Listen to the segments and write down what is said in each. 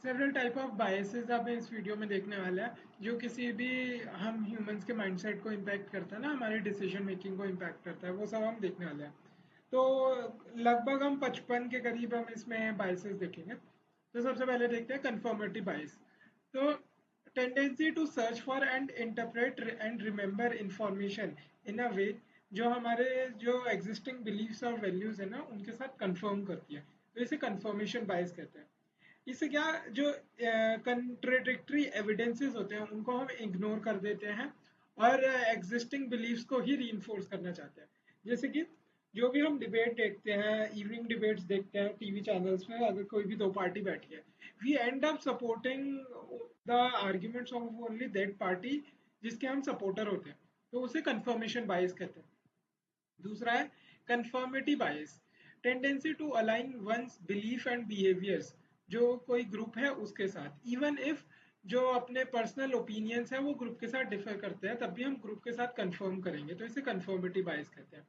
Several type of biases आप इस video में देखने वाले हैं जो किसी भी हम ह्यूमंस के माइंडसेट को इम्पैक्ट करता है ना, हमारी डिसीजन मेकिंग को इम्पैक्ट करता है, वो सब हम देखने वाले हैं। तो लगभग हम 55 के करीब हम इसमें बायसेस देखेंगे। तो सबसे पहले देखते हैं कंफर्मिटी बायस। तो tendency to search for and interpret and remember information in a way जो हमारे जो एग्जिस्टिंग बिलीव्स और वैल्यूज है ना उनके साथ कंफर्म करती है, तो इसे कंफर्मेशन बायस कहते हैं। इससे क्या, जो कंट्रेडिक्टरी एविडेंसेस होते हैं उनको हम इग्नोर कर देते हैं और एग्जिस्टिंग बिलीव्स को ही रीइंफोर्स करना चाहते हैं। जैसे कि जो भी हम डिबेट देखते हैं, इवनिंग डिबेट्स देखते हैं टीवी चैनल्स पे, अगर कोई भी दो पार्टी बैठी है, we end up supporting the arguments of only that party जिसके हम सपोर्टर होते हैं, तो उसे कंफर्मेशन बायस कहते हैं। दूसरा है conformity bias, tendency to align one's belief and behaviours जो कोई ग्रुप है उसके साथ, इवन इफ जो अपने पर्सनल ओपिनियंस है वो ग्रुप के साथ डिफर करते हैं, तब भी हम ग्रुप के साथ कंफर्म करेंगे, तो इसे कंफर्मिटी बायस कहते हैं।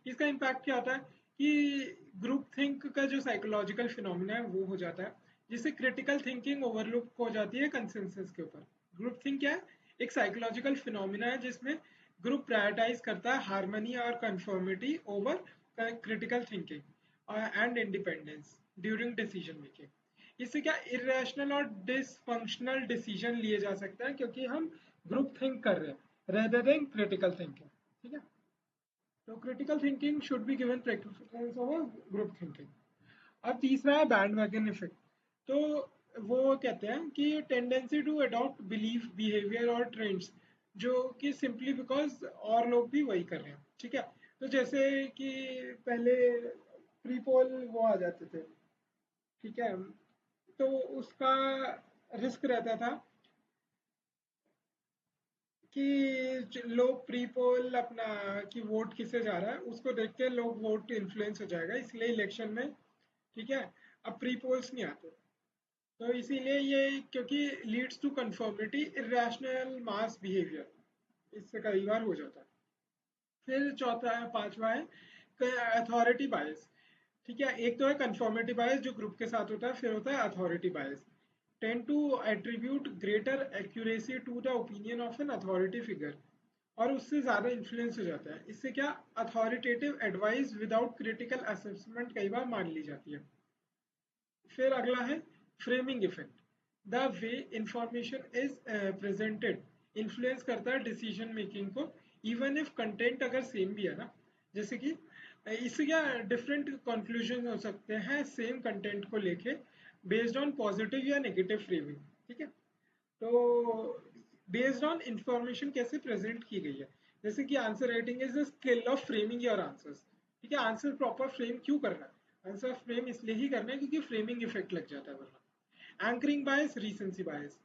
इसका इम्पैक्ट क्या होता है कि ग्रुप थिंक का जो साइकोलॉजिकल फिनोमिना है वो हो जाता है, जिससे क्रिटिकल थिंकिंग ओवरलुक हो जाती है कंसेंसस के ऊपर। ग्रुप थिंक क्या है? एक साइकोलॉजिकल फिनोमिना है जिसमें ग्रुप प्रायोरिटाइज करता है हार्मनी और conformity over critical thinking and independence during decision making. इससे क्या इरेशनल और डिसफंक्शनल डिसीजन लिए जा सकते हैं क्योंकि हम ग्रुप थिंक कर रहे हैं रेदर देन क्रिटिकल थिंकिंग। ठीक है, तो critical thinking should be given preference over group thinking. अब तीसरा है बैंड वैगन इफेक्ट। तो वो कहते हैं कि tendency to adopt belief behaviour और ट्रेंड्स जो कि सिंपली बिकॉज और लोग भी वही कर रहे हैं। ठीक है, तो जैसे कि पहले प्रीपोल वो आ जाते थे, ठीक है, तो उसका रिस्क रहता था कि लोग प्री पोल अपना कि वोट किसे जा रहा है उसको देख के लोग वोट इन्फ्लुएंस हो जाएगा, इसलिए इलेक्शन में, ठीक है, अब प्री पोल्स नहीं आते। तो इसीलिए ये क्योंकि leads to conformity irrational mass behaviour, इससे कई बार हो जाता है। फिर चौथा है, पांचवा है अथॉरिटी बायस। ठीक है, एक तो है कंफर्मिटी बायस जो ग्रुप के साथ होता है, फिर होता है authority bias, tend to attribute greater accuracy to the opinion of an authority figure, और उससे ज़्यादा इन्फ्लुएंस हो जाता है। इससे क्या, authoritative advice without critical assessment कई बार मान ली जाती है। फिर अगला है framing effect, the way information is presented influence करता है डिसीजन मेकिंग को, इवन इफ कंटेंट अगर सेम भी है ना। जैसे कि इससे क्या डिफरेंट कंक्लूजन हो सकते हैं सेम कंटेंट को लेके बेस्ड ऑन पॉजिटिव या नेगेटिव फ्रेमिंग। ठीक है, तो बेस्ड ऑन इंफॉर्मेशन कैसे प्रेजेंट की गई है। जैसे कि answer writing is the skill of framing your answers. ठीक है, आंसर प्रॉपर फ्रेम क्यों करना है, आंसर फ्रेम इसलिए ही करना है क्योंकि फ्रेमिंग इफेक्ट लग जाता है वरना। एंकरिंग बायस, रीसेंसी बायस।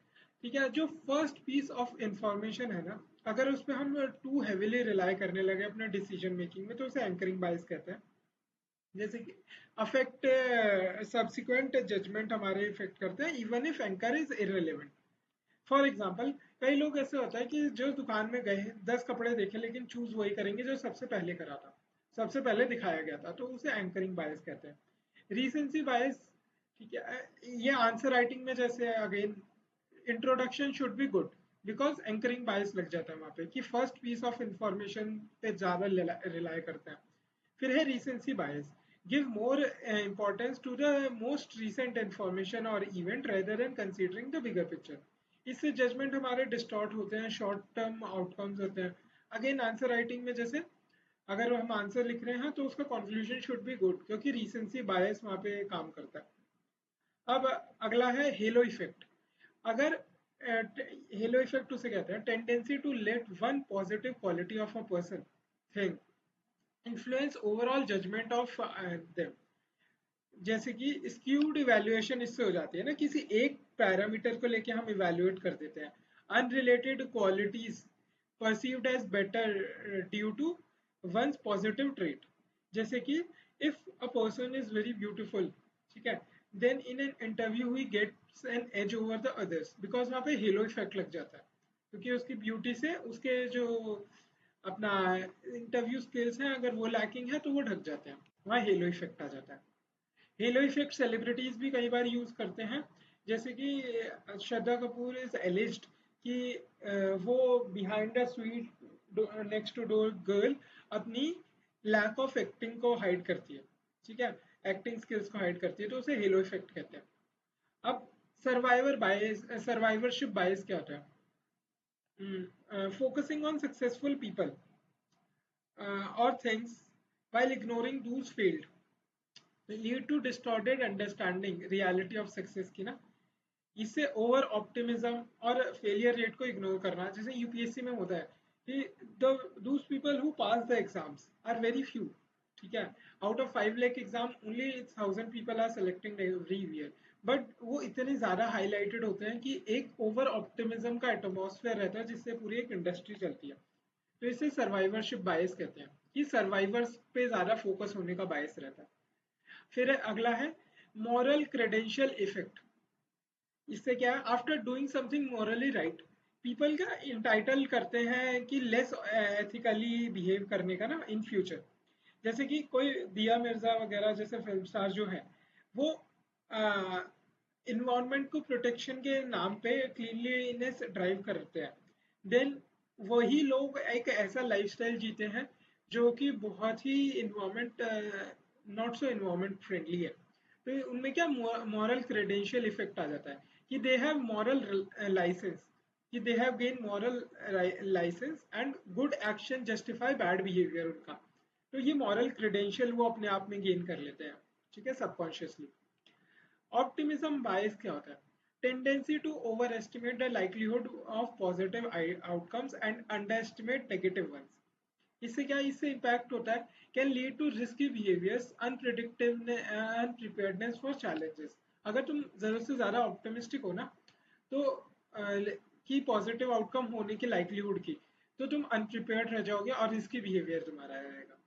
ठीक है, जो फर्स्ट पीस ऑफ इंफॉर्मेशन है ना, अगर उस पर हम टू हैवीली रिलाई करने लगे अपने डिसीजन मेकिंग में, तो उसे एंकरिंग बायस कहते हैं। जैसे कि अफेक्ट सब्सिक्वेंट जजमेंट हमारे इफेक्ट करते हैं even if anchor is irrelevant. For example, कई लोग ऐसे होता है कि जो दुकान में गए 10 कपड़े देखे लेकिन चूज वही करेंगे जो सबसे पहले करा था, सबसे पहले दिखाया गया था, तो उसे एंकरिंग बायस कहते हैं। रीसेंसी बायस, ठीक है, ये आंसर राइटिंग में जैसे again introduction should be good because anchoring bias लग जाता है वहां पे कि फर्स्ट पीस ऑफ इंफॉर्मेशन पे ज्यादा रिलाई करते हैं। फिर है recency bias, give more importance to the most recent information और event rather than considering the bigger picture. इससे जजमेंट हमारे डिस्टॉर्ट होते हैं, शॉर्ट टर्म आउटकम्स होते हैं। अगेन आंसर राइटिंग में जैसे अगर हम आंसर लिख रहे हैं तो उसका कंक्लूजन शुड बी गुड क्योंकि रीसेंसी बायस वहां पे काम करता है। अब अगला है हेलो इफेक्ट। अगर हेलो इफेक्ट उसे कहते हैं tendency to let one positive quality of a person thing influence overall judgement of them. जैसे कि स्क्यूड इवेल्युएशन इससे हो जाती है ना, किसी एक पैरामीटर को लेके हम इवेल्युएट कर देते हैं unrelated qualities perceived as better due to one's positive trait. जैसे कि if a person is very beautiful, ठीक है, then in an interview he gets an edge over the others because वहाँ पे हेलो इफेक्ट लग जाता है, क्योंकि उसकी ब्यूटी से उसके जो अपना इंटरव्यू स्किल्स हैं अगर वो लैकिंग है तो वो ढक जाते हैं, वहाँ हेलो इफेक्ट आ जाता है। हेलो इफेक्ट सेलिब्रिटीज भी कई बार यूज करते हैं। जैसे कि श्रद्धा कपूर इज एलिज्ड कि वो behind a sweet next to door girl अपनी लैक ऑफ एक्टिंग को हाइड करती है, ठीक है, एक्टिंग स्किल्स को हाइड करती है, तो उसे हेलो इफेक्ट कहते हैं। अब सर्वाइवरशिप बायस क्या होता है? फोकसिंग ऑन सक्सेसफुल पीपल और things while ignoring those failed lead to distorted understanding reality of success की ना। इससे ओवर ऑप्टिमिज्म और फेलियर रेट को इग्नोर करना, जैसे यूपीएससी में होता है कि those people who pass the exams are very few, ठीक है, out of 5 lakh exam only 1000 people are selecting every year, but वो इतने ज्यादा हाईलाइटेड होते हैं कि एक ओवर ऑप्टिमिज्म का एटमॉस्फेयर रहता है जिससे पूरी एक इंडस्ट्री चलती है। तो इसे सर्वाइवरशिप बायस कहते हैं कि सर्वाइवर्स पे ज्यादा फोकस होने का बायस रहता है। फिर अगला है मॉरल क्रेडेंशियल इफेक्ट। इससे क्या है, after doing something morally right people क्या इंटाइटल करते हैं कि लेस एथिकली बिहेव करने का ना इन फ्यूचर। जैसे कि कोई दिया मिर्जा वगैरह जैसे फिल्म स्टार जो है वो इन्वायरमेंट को प्रोटेक्शन के नाम पे क्लीनलीनेस ड्राइव करते हैं, देन वही लोग एक ऐसा लाइफस्टाइल जीते हैं जो कि बहुत ही environment not so environment friendly है। तो उनमें क्या मॉरल क्रेडेंशियल इफेक्ट आ जाता है कि दे हैव मॉरल लाइसेंस, कि they have gain moral licence and good action justify bad behaviour उनका। तो ये मॉरल क्रेडेंशियल वो अपने आप में गेन कर लेते हैं, ठीक है, सबकॉन्शियसली। ऑप्टिमिज्म बायस क्या होता है? Tendency to overestimate the likelihood of positive outcomes and underestimate negative ones. इससे क्या, इससे इम्पैक्ट होता है, can lead to risky behaviours unpreparedness for challenges. अगर तुम जरूरत से ज्यादा ऑप्टिमिस्टिक हो ना तो की पॉजिटिव आउटकम होने की लाइक्लीहुड की, तो तुम अनप्रिपेयर्ड रह जाओगे और रिस्की बिहेवियर तुम्हारा रहेगा।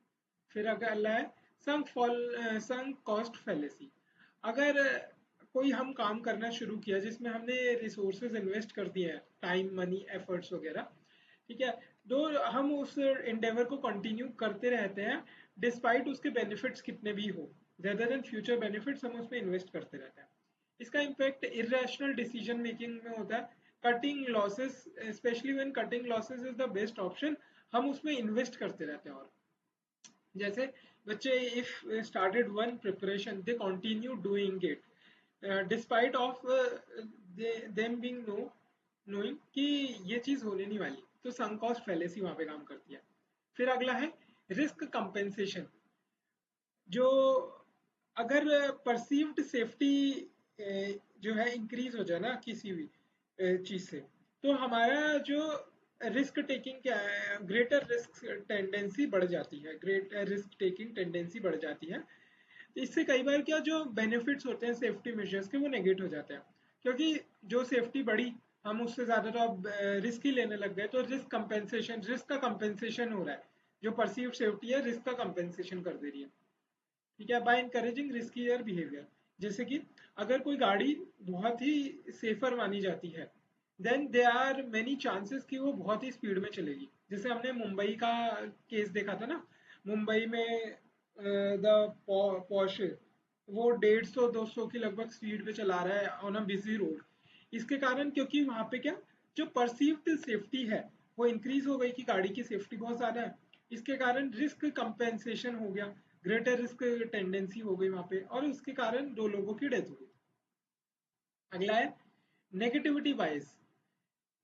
फिर अगला है संक कॉस्ट फैलेसी। अगर कोई हम काम करना शुरू किया जिसमें हमने रिसोर्सेज इन्वेस्ट कर दिए हैं, टाइम मनी एफर्ट्स वगैरह, ठीक है, तो हम उस इंडेवर को कंटिन्यू करते रहते हैं डिस्पाइट उसके बेनिफिट्स कितने भी हो, रेदर देन फ्यूचर बेनिफिट्स हम उसमें इन्वेस्ट करते रहते हैं। इसका इम्पैक्ट इरेशनल डिसीजन मेकिंग में होता है, cutting losses, specially when cutting losses is the best option, हम उसमें इन्वेस्ट करते रहते हैं। और जैसे बच्चे if started one preparation they continue doing it despite of them being knowing कि ये चीज होने नहीं वाली, तो सम कॉस्ट फैलेसी वहां पे काम करती है। फिर अगला है रिस्क कंपेंसेशन। जो अगर परसीव्ड सेफ्टी जो है इंक्रीज हो जाए ना किसी भी चीज से, तो हमारा जो रिस्क टेकिंग क्या है, ग्रेटर रिस्क टेंडेंसी बढ़ जाती है, ग्रेटर रिस्क टेकिंग टेंडेंसी बढ़ जाती है। इससे कई बार क्या जो बेनिफिट्स होते हैं सेफ्टी मेजर्स के वो नेगेट हो जाते हैं, क्योंकि जो सेफ्टी बढ़ी हम उससे ज्यादा तो अब रिस्क ही लेने लग गए, तो रिस्क का कंपेंसेशन हो रहा है, जो परसीव्ड सेफ्टी है रिस्क का कंपेंसेशन कर दे रही है, ठीक है, बाय इनकरेजिंग रिस्कियर बिहेवियर। जैसे कि अगर कोई गाड़ी बहुत ही सेफर मानी जाती है, then they are many chances कि वो बहुत ही स्पीड में चलेगी। जैसे हमने मुंबई का केस देखा था ना, मुंबई में द पॉर्शे वो 150-200 की लगभग स्पीड पे चला रहा है ऑन अ बिजी रोड। इसके कारण क्योंकि वहां पे क्या जो परसीव्ड सेफ्टी है वो इंक्रीज हो गई कि गाड़ी की सेफ्टी बहुत ज्यादा है, इसके कारण रिस्क कंपेंसेशन हो गया, ग्रेटर रिस्क टेंडेंसी हो गई वहां पे, और उसके कारण 2 लोगों की डेथ हो गई। अगला है negativity bias,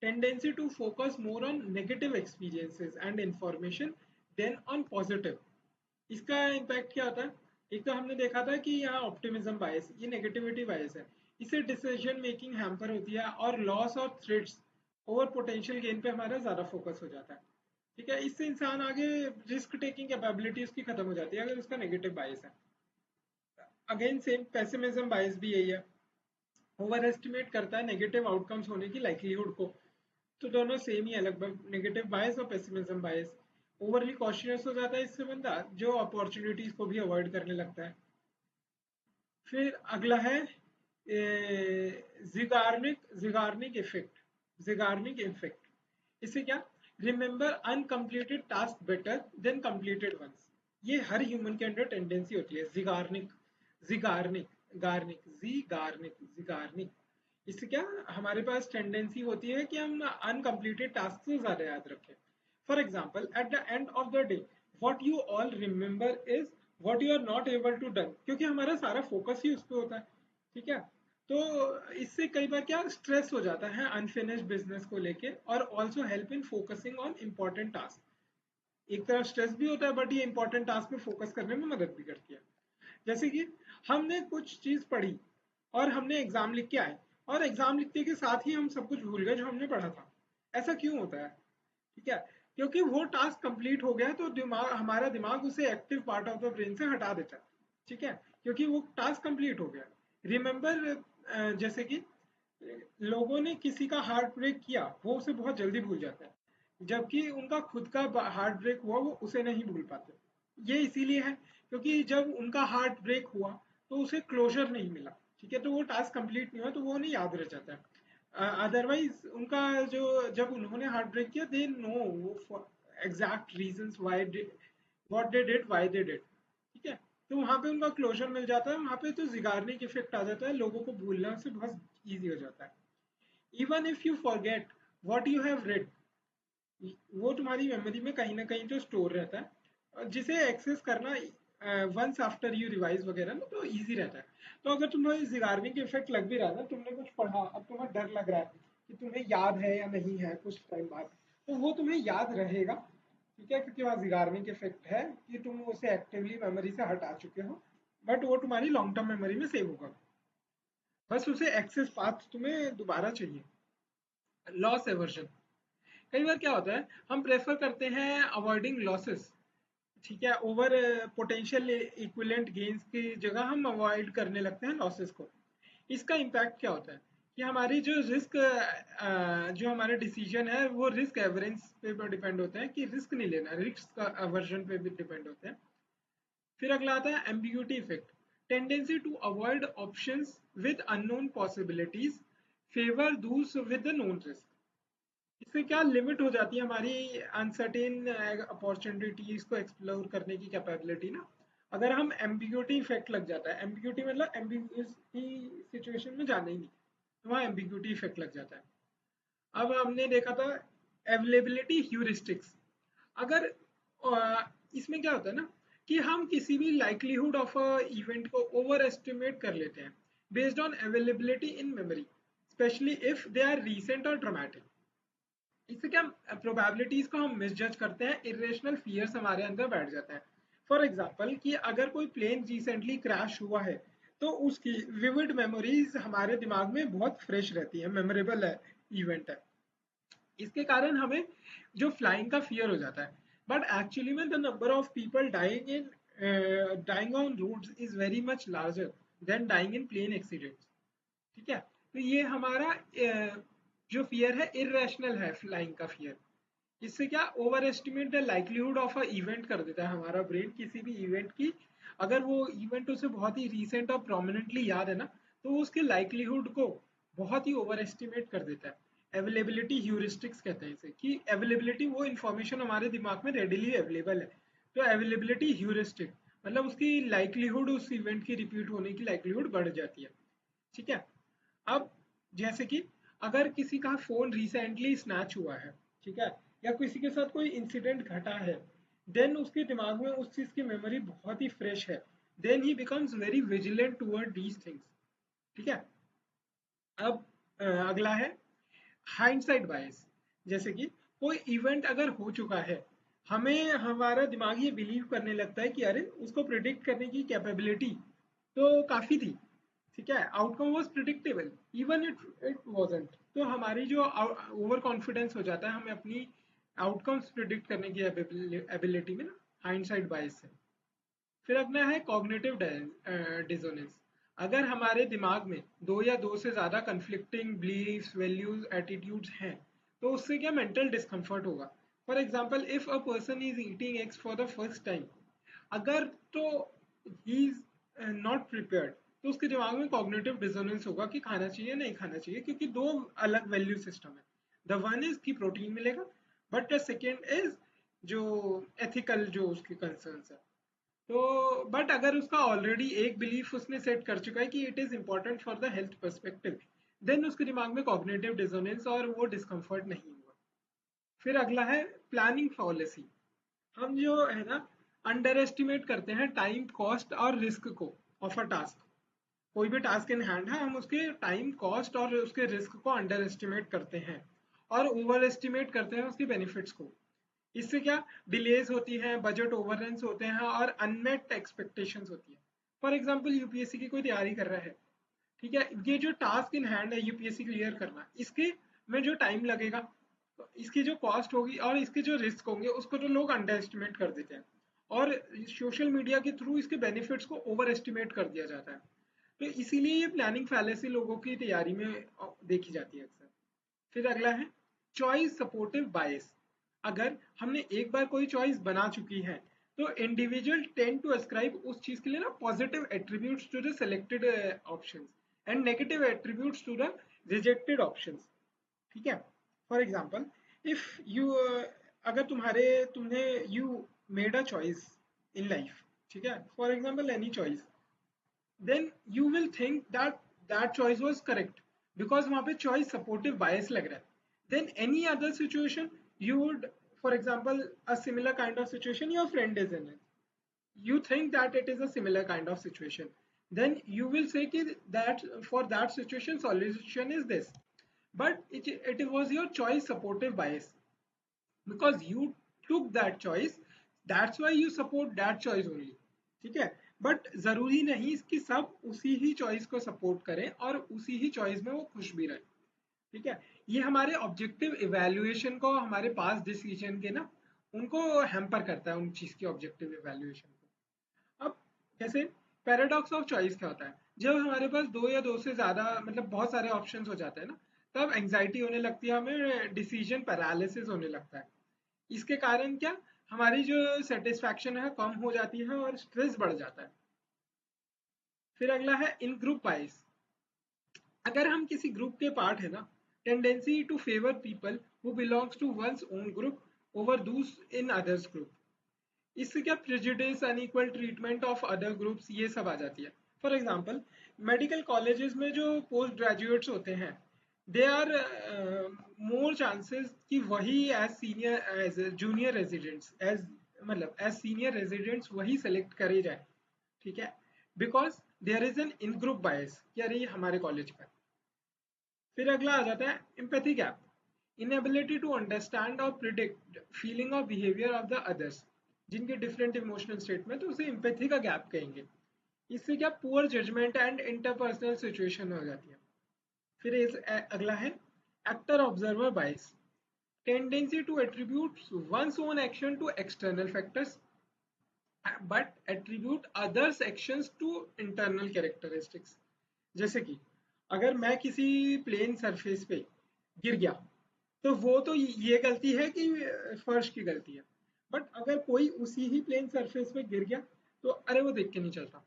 tendency to focus more on negative experiences and information than on positive. इसका इम्पैक्ट क्या होता है? एक तो हमने देखा था कि यहाँ ऑप्टिमिज्म बायस, ये नेगेटिविटी बायस है, इससे डिसीजन मेकिंग हैम्पर होती है और लॉस और थ्रेट्स ओवर पोटेंशियल गेन पे हमारा ज्यादा फोकस हो जाता है, ठीक है, इससे इंसान आगे रिस्क टेकिंग कैपेबिलिटी उसकी खत्म हो जाती है अगर उसका नेगेटिव बायस है। अगेन सेम पेसिमिज्म बायस भी यही है, ओवर एस्टिमेट करता है नेगेटिव आउटकम्स होने की लाइक्लीहुड को। तो दोनों सेम ही है लगभग, नेगेटिव बायस और पेसिमिज्म बायस। ओवरली कॉशियस हो जाता है इससे बंदा, जो अपॉर्चुनिटीज को भी अवॉइड करने लगता है। फिर अगला है जिगार्निक इफेक्ट, जिगार्निक इफेक्ट। इससे क्या, remember uncompleted task better than completed ones. ये हर ह्यूमन के अंदर टेंडेंसी होती है, जिगार्निक जिगार्निक गार्निक जी गार्निक जिगार्निक। इससे क्या हमारे पास टेंडेंसी होती है कि हम अनकम्प्लीटेड टास्क से ज्यादा याद रखें। For example at the end of the day what you all remember is what you are not able to done, क्योंकि हमारा सारा फोकस ही उस पर होता है। ठीक है, तो इससे कई बार क्या स्ट्रेस हो जाता है अनफिनिश्ड बिजनेस को लेके, और also help in focusing on important task. एक तरफ स्ट्रेस भी होता है बट ये इंपॉर्टेंट टास्क में फोकस करने में मदद भी करती है। जैसे कि हमने कुछ चीज पढ़ी और हमने एग्जाम लिख के आए, और एग्जाम लिखते के साथ ही हम सब कुछ भूल गए जो हमने पढ़ा था। ऐसा क्यों होता है? ठीक है, क्योंकि वो टास्क कंप्लीट हो गया तो दिमाग, हमारा दिमाग उसे active part of the brain से हटा देता है। ठीक है, क्योंकि वो टास्क कंप्लीट हो गया। रिमेंबर, जैसे कि लोगों ने किसी का हार्ट ब्रेक किया, वो उसे बहुत जल्दी भूल जाता है, जबकि उनका खुद का हार्ट ब्रेक हुआ वो उसे नहीं भूल पाते। ये इसीलिए है क्योंकि जब उनका हार्ट ब्रेक हुआ तो उसे क्लोजर नहीं मिला। ठीक है, तो वो टास्क कंप्लीट नहीं हुआ तो वो नहीं याद रह जाता है। अदरवाइज उनका जो, जब उन्होंने हार्ट ब्रेक किया they know exact reasons why what they did why they did. ठीक है, तो वहां पे उनका क्लोजर मिल जाता है, वहां पे तो जिगार्निक इफेक्ट आ जाता है, लोगों को भूलना से बहुत ईजी हो जाता है। Even if you forget what you have read, वो तुम्हारी मेमोरी में कहीं ना कहीं तो स्टोर रहता है, और जिसे एक्सेस करना वंस आफ्टर यू रिवाइज वगैरह ना तो इजी रहता है। तो अगर तुम्हें जिगार्निक के इफेक्ट लग भी रहा है ना, तुमने कुछ पढ़ा, अब तुम्हें डर लग रहा है कि तुम्हें याद है या नहीं है कुछ टाइम बाद, तो वो तुम्हें याद रहेगा। ठीक है, क्योंकि वहाँ जिगार्निक इफेक्ट है कि तुम उसे एक्टिवली मेमोरी से हटा चुके हो, बट वो तुम्हारी लॉन्ग टर्म मेमोरी में सेव होगा। बस उसे एक्सेस पाथ तुम्हें दोबारा चाहिए। लॉस एवर्जन, कई बार क्या होता है हम प्रेफर करते हैं अवॉइडिंग लॉसेस। ठीक है, ओवर पोटेंशियल इक्विलेंट गेन्स की जगह हम अवॉइड करने लगते हैं लॉसेस को। इसका इम्पैक्ट क्या होता है कि हमारी जो रिस्क, जो हमारे डिसीजन है वो रिस्क एवरेंस पे डिपेंड होते हैं कि रिस्क नहीं लेना, रिस्क का अवर्जन पे भी डिपेंड होते हैं। फिर अगला आता है ambiguity effect, tendency to avoid options with unknown possibilities, favour those with the known risk. इससे क्या लिमिट हो जाती है हमारी अनसर्टेन अपॉर्चुनिटीज को एक्सप्लोर करने की कैपेबिलिटी ना। अगर हम एम्बिग्यूटी इफेक्ट लग जाता है, एम्बिग्यूटी मतलब एम्बिग्यूस की सिचुएशन में जाना ही नहीं, तो वहाँ एम्बिग्यूटी इफेक्ट लग जाता है। अब हमने देखा था अवेलेबिलिटी ह्यूरिस्टिक्स। अगर इसमें क्या होता है ना कि हम किसी भी लाइक्लीहुड ऑफ अ इवेंट को ओवर एस्टिमेट कर लेते हैं based on availability in memory, especially if they are recent और ड्रामेटिक। इससे क्या प्रोबेबिलिटीज को हम मिसजज करते हैं, इरेशनल फियर्स हमारे अंदर बैठ जाता है। फॉर एग्जाम्पल कि अगर कोई प्लेन रिसेंटली क्रैश हुआ है तो उसकी विविड मेमोरीज हमारे दिमाग में बहुत फ्रेश रहती है, मेमोरेबल है इवेंट है। इसके कारण हमें जो फ्लाइंग का फियर हो जाता है, बट एक्चुअली में the number of people dying on roads is very much larger than dying in plane accidents. ठीक है, तो ये हमारा जो फियर है इरेशनल है, फ्लाइंग का फियर। इससे क्या over estimate the likelihood of a event कर देता है हमारा ब्रेन किसी भी इवेंट की। अगर वो इवेंट उसे बहुत ही रिसेंट और प्रोमिनेंटली याद है ना, तो वो उसके लाइक्लीहुड को बहुत ही ओवर एस्टिमेट कर देता है। अवेलेबिलिटी ह्यूरिस्टिक्स कहते हैं इसे, कि अवेलेबिलिटी वो इन्फॉर्मेशन हमारे दिमाग में रेडिली अवेलेबल है, तो अवेलेबिलिटी ह्यूरिस्टिक मतलब उसकी लाइक्लीहुड, उस इवेंट की रिपीट होने की लाइक्लीहुड बढ़ जाती है। ठीक है, अब जैसे कि अगर किसी का फोन रिसेंटली स्नैच हुआ है, ठीक है, या किसी के साथ कोई इंसिडेंट घटा है, देन उसके दिमाग में उस चीज की मेमोरी बहुत ही फ्रेश है, then he becomes very vigilant toward these things. ठीक है, अब अगला है हाइंडसाइट बायस। जैसे कि कोई इवेंट अगर हो चुका है, हमें हमारा दिमाग ये बिलीव करने लगता है कि अरे उसको प्रिडिक्ट करने की कैपेबिलिटी तो काफी थी। ठीक है, outcome was predictable even it wasn't, तो हमारी जो ओवर कॉन्फिडेंस हो जाता है हमें अपनी आउटकम्स प्रिडिक्ट करने की एबिलिटी में ना, हाइंडसाइट बायस से। फिर अपना है कॉग्निटिव डिसोनेंस। अगर हमारे दिमाग में दो या दो से ज्यादा कंफ्लिक्टिंग बिलीफ्स, वैल्यूज, एटीट्यूड्स हैं, तो उससे क्या मेंटल डिस्कम्फर्ट होगा। For example if a person is eating eggs for the first time, अगर तो ही इज नॉट प्रिपेयर्ड, तो उसके दिमाग में कॉग्निटिव डिसोनेंस होगा कि खाना चाहिए नहीं खाना चाहिए, क्योंकि दो अलग वैल्यू सिस्टम है। द वन इज कि प्रोटीन मिलेगा, बट द सेकेंड इज जो एथिकल जो उसकी कंसर्न्स है। तो बट अगर उसका ऑलरेडी एक बिलीफ उसने सेट कर चुका है कि it is important for the health perspective, then उसके दिमाग में कॉग्निटिव डिसोनेंस और वो डिस्कम्फर्ट नहीं हुआ। फिर अगला है प्लानिंग फॉलेसी। हम जो है ना अंडर एस्टिमेट करते हैं टाइम कॉस्ट और रिस्क को ऑफ अ टास्क। कोई भी टास्क इन हैंड है हम उसके टाइम कॉस्ट और उसके रिस्क को अंडर एस्टिमेट करते हैं और ओवर एस्टिमेट करते हैं उसके बेनिफिट्स को। इससे क्या डिलेज होती हैं, बजट ओवररन्स होते हैं और अनमेट एक्सपेक्टेशंस होती है। फॉर एग्जांपल यूपीएससी की कोई तैयारी कर रहा है, ठीक है, ये जो टास्क इन हैंड है यूपीएससी क्लियर करना, इसके में जो टाइम लगेगा, इसकी जो कॉस्ट होगी और इसके जो रिस्क होंगे उसको तो लोग अंडर एस्टिमेट कर देते हैं और सोशल मीडिया के थ्रू इसके बेनिफिट्स को ओवर एस्टिमेट कर दिया जाता है। तो इसीलिए ये प्लानिंग फैलेसी लोगों की तैयारी में देखी जाती है अक्सर। फिर अगला है चॉइस सपोर्टिव बायस। अगर हमने एक बार कोई चॉइस बना चुकी है तो इंडिविजुअल टेंड टू अस्क्राइब उस चीज के लिए ना positive attributes to the selected options and negative attributes to the rejected options. ठीक है। फॉर एग्जाम्पल इफ यू अगर तुमने you made a choice in life, ठीक है, for example any choice, then you will think that that choice was correct because वहां पे choice supportive bias लग रहा है। then any other situation you would, for example a similar kind of situation your friend is in it, you think that it is a similar kind of situation, then you will say कि that for that situation solution is this, but it was your choice supportive bias because you took that choice, that's why you support that choice only। ठीक है। But जरूरी नहीं कि सब उसी ही choice को support करें और उसी ही चॉइस में वो खुश भी रहे। ठीक है। ये हमारे ऑब्जेक्टिव इवेल्युएशन को, हमारे पास डिसीजन के ना उनको हैम्पर करता है, उन चीज की ऑब्जेक्टिव इवेल्युएशन को। अब जैसे पैराडॉक्स ऑफ चॉइस क्या होता है, जब हमारे पास दो या दो से ज्यादा मतलब बहुत सारे ऑप्शन हो जाते हैं ना, तब एंग्जाइटी होने लगती है, हमें डिसीजन पैरालिसिस होने लगता है। इसके कारण क्या, हमारी जो सेटिस्फैक्शन है कम हो जाती है और स्ट्रेस बढ़ जाता है। फिर अगला है इन ग्रुप बाइस। अगर हम किसी ग्रुप के पार्ट है ना, tendency to favour people who belongs to one's own group over those in others group. इससे क्या prejudice, unequal treatment of other groups, ये सब आ जाती है। फॉर एग्जांपल मेडिकल कॉलेजेस में जो पोस्ट ग्रेजुएट्स होते हैं, दे आर मोर चांसेस कि वही as senior as junior residents as मतलब एज सीनियर रेजिडेंट्स वही सेलेक्ट करे जाए। ठीक है। Because there is an in group bias कि अरे ये हमारे कॉलेज का है। फिर अगला आ जाता है empathy gap. Inability to understand और प्रिडिक्ट फीलिंग और बिहेवियर ऑफ द अदर्स जिनके डिफरेंट इमोशनल स्टेट में, तो उसे एम्पैथी का गैप कहेंगे। इससे क्या poor judgement and interpersonal situation हो जाती है। फिर अगला है actor observer bias. Tendency to attribute one's own action to external factors but attribute others actions to internal characteristics। जैसे कि अगर मैं किसी प्लेन सरफेस पे गिर गया तो वो तो ये गलती है कि फर्श की गलती है, बट अगर कोई उसी ही प्लेन सरफेस पे गिर गया तो अरे वो देख के नहीं चलता।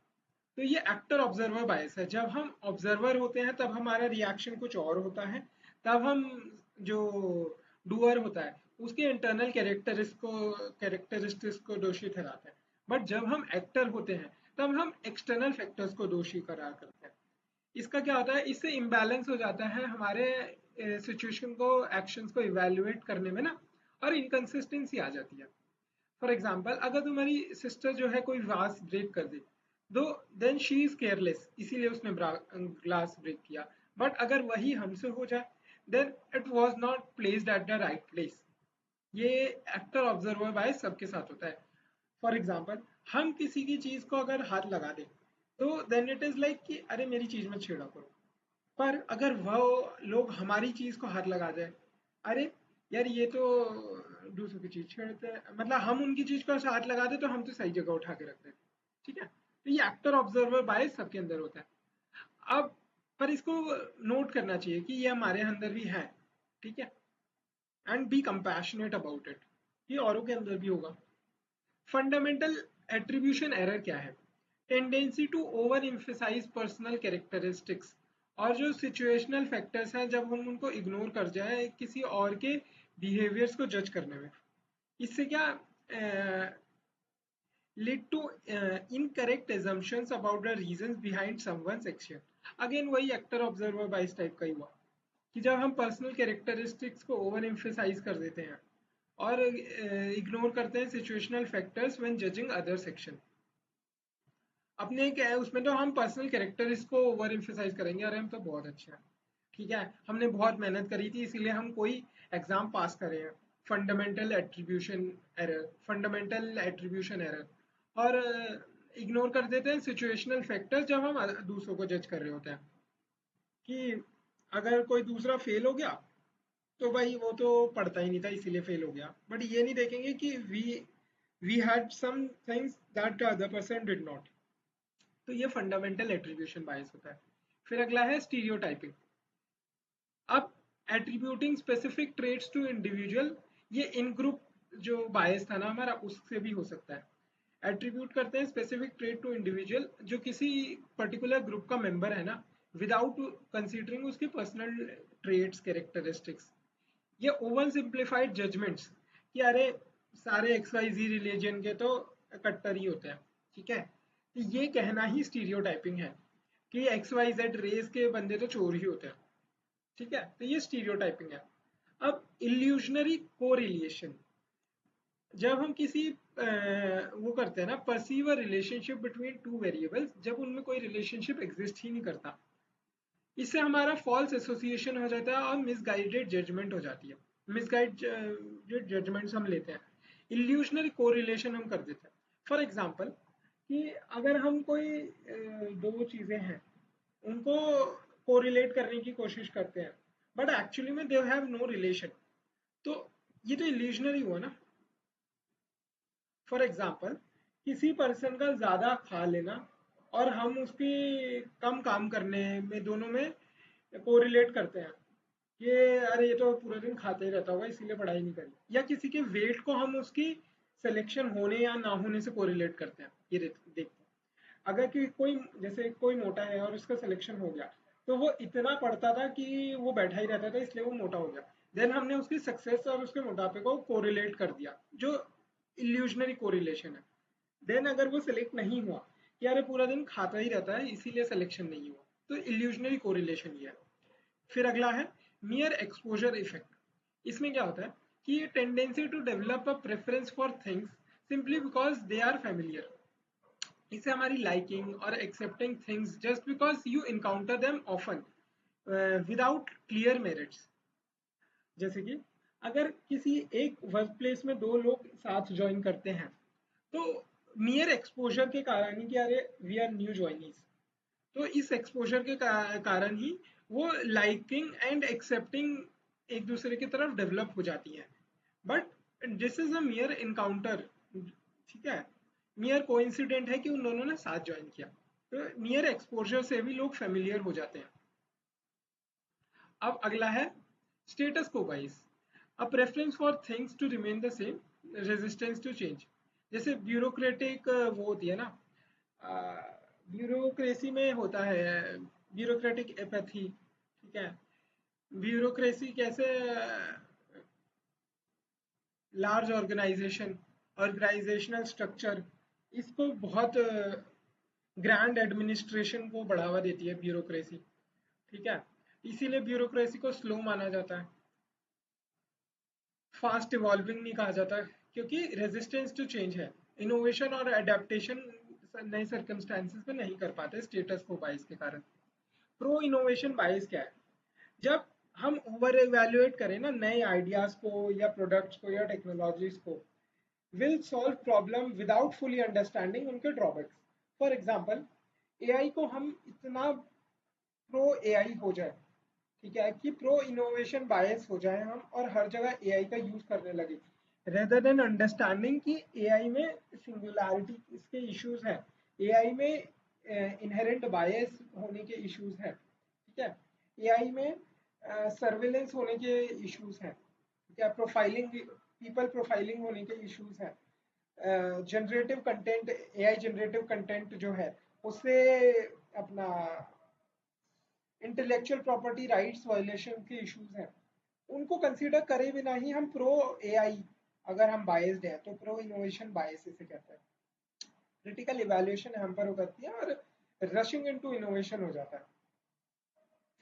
तो ये एक्टर ऑब्जर्वर बायस है। जब हम ऑब्जर्वर होते हैं तब हमारा रिएक्शन कुछ और होता है, तब हम जो डूअर होता है उसके इंटरनल कैरेक्टरिस्टिक्स को दोषी ठहराते हैं। बट जब हम एक्टर होते हैं तब हम एक्सटर्नल फैक्टर्स को दोषी करार करते हैं। इसका क्या होता है, इससे इम्बैलेंस हो जाता है हमारे सिचुएशन को, एक्शंस को इवेल्युएट करने में ना, और इनकंसिस्टेंसी आ जाती है। फॉर एग्जाम्पल अगर तुम्हारी सिस्टर जो है कोई वास ब्रेक कर दे, दो देन शी इज केयरलेस इसीलिए उसने ग्लास ब्रेक किया, बट अगर वही हमसे हो जाए then it was not placed at the right place. ये एक्टर ऑब्जर्वर बाय सबके साथ होता है। फॉर एग्जाम्पल हम किसी की चीज को अगर हाथ लगा दें तो देन इट इज लाइक कि अरे मेरी चीज में छेड़ा करो। पर अगर वह लोग हमारी चीज को हाथ लगा जाए, अरे यार ये तो दूसरों की चीज छेड़ते हैं, मतलब हम उनकी चीज को हाथ लगा दे तो हम तो सही जगह उठा के रखते हैं। ठीक है। तो ये एक्टर ऑब्जर्वर बायस सबके अंदर होता है। अब पर इसको नोट करना चाहिए कि ये हमारे अंदर भी है। ठीक है। And B compassionate about it, ये औरों के अंदर भी होगा। फंडामेंटल एट्रीब्यूशन एरर क्या है, tendency to overemphasise personal characteristics और जो सिचुएशनल फैक्टर्स हैं जब हम उनको इग्नोर कर जाए किसी और के बिहेवियर्स को जज करने में। इससे क्या lead to incorrect assumptions about the reasons behind someone's action. Again वही एक्टर ऑब्जर्वर बाइस टाइप का ही हुआ कि जब हम पर्सनल कैरेक्टरिस्टिक्स को ओवर एम्फेसाइज कर देते हैं और इग्नोर करते हैं situational factors when judging other section. अपने क्या है उसमें तो हम पर्सनल कैरेक्टरिस्ट को ओवर एम्फेसाइज करेंगे, अरे हम तो बहुत अच्छे हैं, ठीक है, हमने बहुत मेहनत करी थी इसीलिए हम कोई एग्जाम पास करे हैं, फंडामेंटल एट्रीब्यूशन एरर, और इग्नोर कर देते हैं सिचुएशनल फैक्टर्स जब हम दूसरों को जज कर रहे होते हैं कि अगर कोई दूसरा फेल हो गया तो भाई वो तो पढ़ता ही नहीं था इसीलिए फेल हो गया, बट ये नहीं देखेंगे कि we had some things that the other person did not. तो ये फंडामेंटल एट्रीब्यूशन बायस होता है। फिर अगला है स्टीरियोटाइपिंग। अब attributing specific traits to individual, ये इन ग्रुप जो बायस था ना हमारा उससे भी हो सकता है। एट्रीब्यूट करते हैं स्पेसिफिक ट्रेट टू इंडिविजुअल जो किसी पर्टिकुलर ग्रुप का मेंबर है ना, विदाउट कंसीडरिंग उसकी पर्सनल ट्रेट्स कैरेक्टरिस्टिक्स। ये ओवर सिंप्लीफाइड जजमेंट्स कि अरे सारे एक्स वाई जी रिलीजन के तो कट्टर ही होते हैं, ठीक है, तो ये कहना ही स्टीरियोटाइपिंग है कि एक्स वाई जेड रेस के बंदे तो चोर ही होते हैं, ठीक है, तो ये स्टीरियोटाइपिंग है। अब इल्यूजनरी कोरिलेशन, जब हम किसी वो करते हैं ना perceive a relationship between two variables, जब उनमें कोई रिलेशनशिप एग्जिस्ट ही नहीं करता, इससे हमारा फॉल्स एसोसिएशन हो जाता है और मिसगाइडेड जजमेंट हो जाती है, मिसगाइडेड जजमेंट्स हम लेते हैं, इल्यूशनरी कोरिलेशन हम कर देते हैं। फॉर एग्जांपल कि अगर हम कोई दो चीजें हैं उनको कोरिलेट करने की कोशिश करते हैं बट एक्चुअली में दे हैव नो रिलेशन, तो ये तो इल्यूशनरी हुआ ना। फॉर एग्जाम्पल किसी पर्सन का ज्यादा खा लेना और हम उसकी कम काम करने में दोनों में कोरिलेट करते हैं, ये अरे ये तो पूरा दिन खाते ही रहता होगा इसीलिए पढ़ाई नहीं करी, या किसी के वेट को हम उसकी सिलेक्शन होने या ना होने से कोरिलेट करते हैं। ये देखते हैं अगर कि कोई जैसे कोई मोटा है और उसका सिलेक्शन हो गया तो वो इतना पढ़ता था कि वो बैठा ही रहता था इसलिए वो मोटा हो गया, देन हमने उसकी सक्सेस और उसके मोटापे को कोरिलेट कर दिया जो इल्यूजनरी कोरिलेशन है। देन अगर वो सिलेक्ट नहीं हुआ कि यार पूरा दिन खाता ही रहता है इसीलिए सिलेक्शन नहीं हुआ, तो इल्यूजनरी कोरिलेशन ये है। फिर अगला है मियर एक्सपोजर इफेक्ट। इसमें क्या होता है कि ये tendency to develop a preference for things simply because they are familiar, इसे हमारी लाइकिंग और accepting things just because you encounter them often without clear merits. जैसे कि अगर किसी एक वर्क प्लेस में दो लोग साथ ज्वाइन करते हैं तो नियर एक्सपोजर के कारण ही कि अरे वी आर न्यू ज्वाइनीज, तो इस एक्सपोजर के कारण ही वो लाइकिंग एंड एक्सेप्टिंग एक दूसरे की तरफ डेवलप हो जाती है। But this is a मियर encounter, ठीक है, मियर कोइंसिडेंट है कि उन दोनों ने साथ ज्वाइन किया, तो मियर एक्सपोजर से भी लोग फेमिलियर हो जाते हैं। अब अगला है status quo bias, a preference for things to remain the same, resistance to change. जैसे ब्यूरोक्रेटिक वो होती है ना, ब्यूरोक्रेसी में होता है ब्यूरोक्रेटिक एपैथी, ठीक है, ब्यूरोक्रेसी कैसे लार्ज ऑर्गेनाइजेशन ऑर्गेनाइजेशनल स्ट्रक्चर इसको बहुत ग्रैंड एडमिनिस्ट्रेशन को बढ़ावा देती है ब्यूरोक्रेसी, ठीक है, इसीलिए ब्यूरोक्रेसी को स्लो माना जाता है, फास्ट इवॉल्विंग नहीं कहा जाता क्योंकि रेजिस्टेंस टू चेंज है, इनोवेशन और एडेप्टेशन नए सर्कमस्टांसिस में नहीं कर पाते स्टेटस को बाइस के कारण। प्रो इनोवेशन बाइस क्या है, जब हम ओवर इवेल्युएट करें ना नए आइडियाज को या प्रोडक्ट्स को या टेक्नोलॉजीज को, will solve problem without fully understanding उनके ड्रॉबैक्स। फॉर एग्जाम्पल एआई को हम इतना प्रो एआई हो जाए, ठीक है, कि प्रो इनोवेशन बायस हो जाए हम और हर जगह एआई का यूज करने लगे रेदर देन अंडरस्टैंडिंग कि एआई में सिंगुलैरिटी इसके इश्यूज है, एआई में इनहेरेंट बायस होने के इश्यूज है, ठीक है, एआई में सर्विलेंस होने के इश्यूज हैं, ठीक है, प्रोफाइलिंग पीपल प्रोफाइलिंग होने के इश्यूज हैं, generative content AI generative content जो है उससे अपना इंटेलेक्चुअल प्रॉपर्टी राइट्स वायलेशन के इश्यूज हैं, उनको कंसीडर करे बिना ही हम प्रो एआई अगर हम बायस्ड हैं तो प्रो इनोवेशन बायस इसे कहते हैं। क्रिटिकल इवैल्यूएशन हैम्पर हो जाती है और रशिंग इनटू इनोवेशन हो जाता है।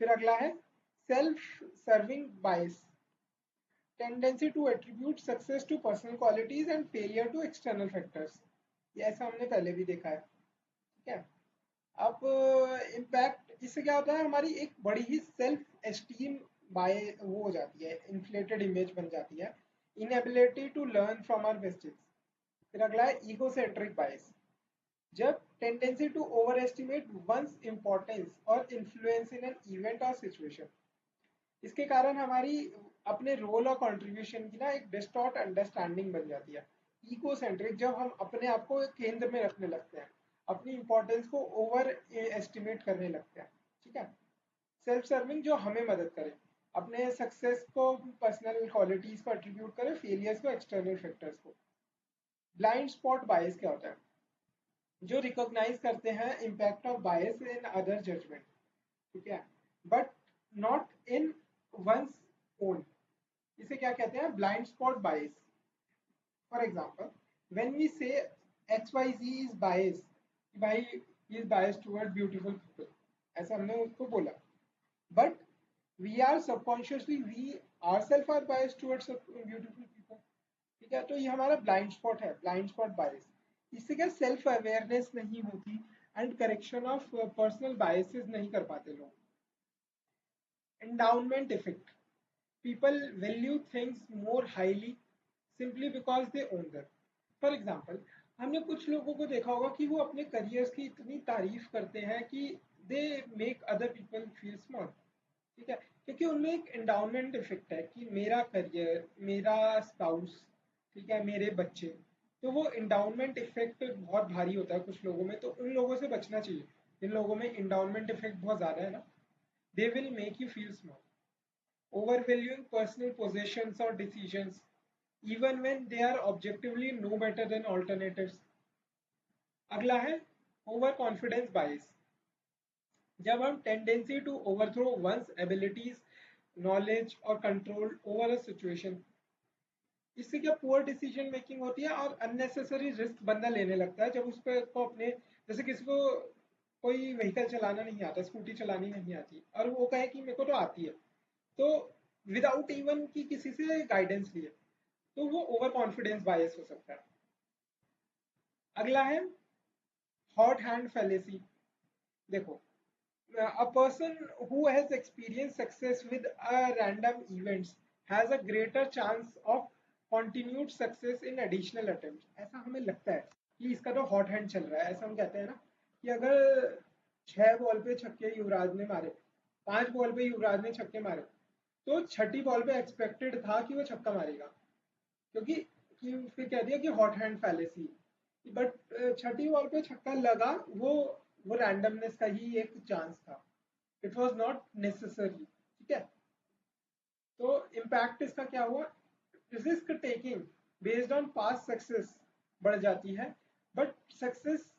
फिर अगला है self serving bias, tendency to attribute success to personal qualities and failure to external factors. ये ऐसा हमने पहले भी देखा है, ठीक है। अब इम्पैक्ट इससे क्या होता है, हमारी एक बड़ी ही सेल्फ एस्टीम बाय वो हो जाती है, इन्फ्लेटेड इमेज बन जाती है, inability to learn from our mistakes. फिर अगला है ईगोसेंट्रिक बायस, जब tendency to overestimate one's importance और इन्फ्लुएंस इन एन इवेंट और सिचुएशन। इसके कारण हमारी अपने रोल और कंट्रीब्यूशन की ना एक डिस्टॉर्ट अंडरस्टैंडिंग बन जाती है। इकोसेंट्रिक, जब हम अपने आप को केंद्र में रखने लगते हैं, अपनी इंपॉर्टेंस को ओवर एस्टिमेट करने लगते हैं, ठीक है। सेल्फ सर्विंग, जो हमें मदद करे, अपने सक्सेस को पर्सनल क्वालिटीज को एट्रीब्यूट करे, फेलियर्स को एक्सटर्नल फैक्टर्स को। ब्लाइंड स्पॉट बायस क्या होता है, जो रिकॉग्नाइज करते हैं impact of bias in other judgement, ठीक है, but not in one's own. इसे क्या कहते हैं, blind spot bias. For example, when we say XYZ is bias, भाई he is bias toward beautiful people, ऐसा हमने उसको बोला, but we are subconsciously we ourselves are biased towards beautiful people, ठीक है। तो ये हमारा ब्लाइंड स्पॉट है, ब्लाइंड स्पॉट बायस। इससे क्या सेल्फ अवेयरनेस नहीं होती and correction of personal biases नहीं कर पाते लोग। Endowment effect, people value things more highly simply because they own them. For example, हमने कुछ लोगों को देखा होगा कि वो अपने करियर्स की इतनी तारीफ करते हैं कि they make other people feel small, ठीक है, क्योंकि उनमें एक एंडाउनमेंट इफेक्ट है कि मेरा करियर, मेरा स्पाउस, ठीक है, मेरे बच्चे। तो वो एंडाउनमेंट इफेक्ट बहुत भारी होता है कुछ लोगों में, तो उन लोगों से बचना चाहिए जिन लोगों में एंडाउनमेंट इफेक्ट बहुत ज्यादा है ना। They will make you feel small, overvaluing personal possessions or decisions, even when they are objectively no better than alternatives. अगला है ओवर कॉन्फिडेंस बायस, जब हम tendency to overthrow one's abilities, knowledge और control over a situation. इससे क्या poor decision making होती है और अननेसेसरी रिस्क बंदा लेने लगता है, जब उस पर को अपने, जैसे किसी को कोई व्हीकल चलाना नहीं आता, स्कूटी चलानी नहीं आती, और वो कहे कि मेरे को तो आती है, तो विदाउट इवन की किसी से गाइडेंस लिए, तो वो ओवर कॉन्फिडेंस बायस हो सकता है। अगला है हॉट हैंड फैलेसी। देखो, a person who has experienced success with a random events has a greater chance of continued success in additional attempts। ऐसा हमें लगता है कि इसका तो हॉट हैंड चल रहा है, ऐसा हम कहते हैं ना, कि अगर 6 बॉल पे छक्के युवराज ने मारे, 5 बॉल पे युवराज ने छक्के मारे, तो छठी बॉल पे एक्सपेक्टेड था कि वो छक्का मारेगा, क्योंकि कि फिर कह दिया कि hot hand fallacy. But Chhathi ball पे छक्का लगा, वो रैंडमनेस का ही एक चांस था, इट वॉज नॉट नेसेसरी, ठीक है। तो इम्पैक्ट इसका क्या हुआ, risk taking based on past success बढ़ जाती है, but success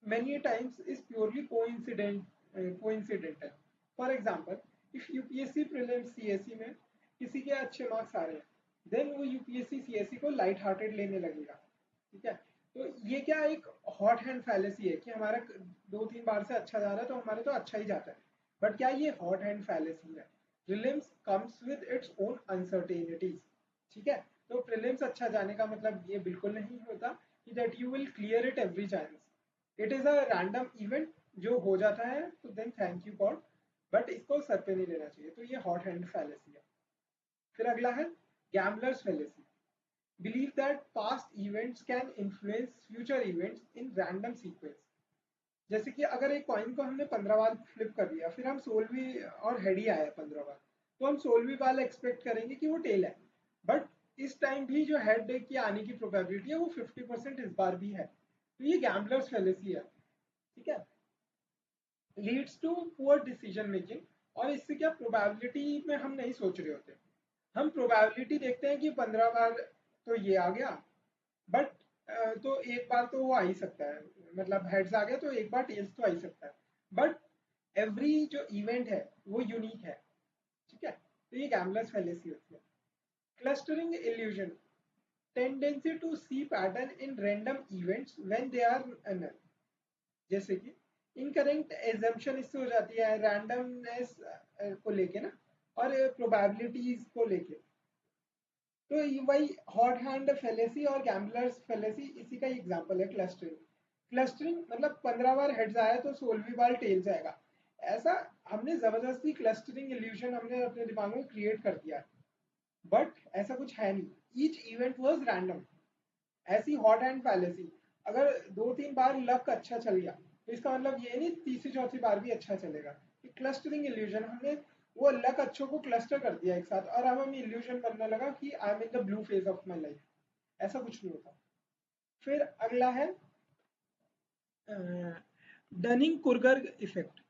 many times is purely coincidental। For example, if UPSC prelims CSC में किसी के अच्छे मार्क्स आ रहे हैं, देन वो यूपीएससी सीएससी को लाइट हार्टेड लेने लगेगा, ठीक है। तो ये क्या एक हॉट हैंड फैलेसी है कि हमारा 2-3 बार से अच्छा जा रहा है तो हमारे तो अच्छा ही जाता है, बट क्या ये हॉट हैंड फैलेसी है। Prelims comes with its own uncertainties, ठीक है। तो प्रीलिम्स अच्छा जाने का मतलब ये बिल्कुल नहीं होता कि that you will clear it every chance. It is a random event जो हो जाता है, तो then thank you God, but इसको सर पे नहीं लेना चाहिए, तो ये हॉट हैंड फैलेसी है। फिर अगला है gamblers fallacy, believe that past events can influence future events in random sequence. जैसे कि अगर एक कॉइन को हमने 15 बार फ्लिप कर दिया, फिर हम 16वीं और हेड ही आया 15 बार, तो हम 16वीं बार एक्सपेक्ट करेंगे कि वो टेल है, बट इस टाइम भी जो हेड की आने की प्रोबेबिलिटी है वो 50% इस बार भी है, तो ये गैम्बलर्स फैलेसी है, ठीक है। Leads to poor decision making, और इससे क्या प्रोबेबिलिटी में हम नहीं सोच रहे होते, हम प्रोबेबिलिटी देखते हैं कि 15 बार तो ये आ गया, बट तो एक बार तो वो आ ही सकता है, मतलब हेड्स आ गया तो एक बार टेल्स तो आ ही सकता है, बट एवरी जो इवेंट है वो यूनिक है, ठीक है। तो ये गैम्बलर्स फैलेसी होती है। Clustering illusion, tendency to see pattern in random events when they are null, जैसे कि इनकरेक्ट एजम्पशन इससे हो जाती है रैंडमनेस को लेके ना, और प्रोबेबिलिटीज को लेके। तो वही हॉट हैंड फेलेसी और गैम्बलर्स फेलेसी इसी का एग्जांपल है क्लस्टरिंग। क्लस्टरिंग मतलब 15 बार हेड्स आया तो 16वीं बार टेल्स आएगा, ऐसा हमने जबरदस्ती क्लस्टरिंग इल्यूजन हमने अपने दिमाग में क्रिएट कर दिया, बट ऐसा कुछ है नहीं, ईच इवेंट वाज रैंडम। ऐसी हॉट एंड फैलेसी, अगर 2-3 बार लक अच्छा चल गया तो इसका मतलब ये नहीं तीसरी चौथी बार भी अच्छा चलेगा। क्लस्टरिंग इल्यूजन, हमने वो लक अच्छों को क्लस्टर कर दिया एक साथ और अब हमें इल्यूजन बनने लगा कि I am in the blue phase of my life, ऐसा कुछ नहीं होता। फिर अगला है डनिंग कुर्गर इफेक्ट।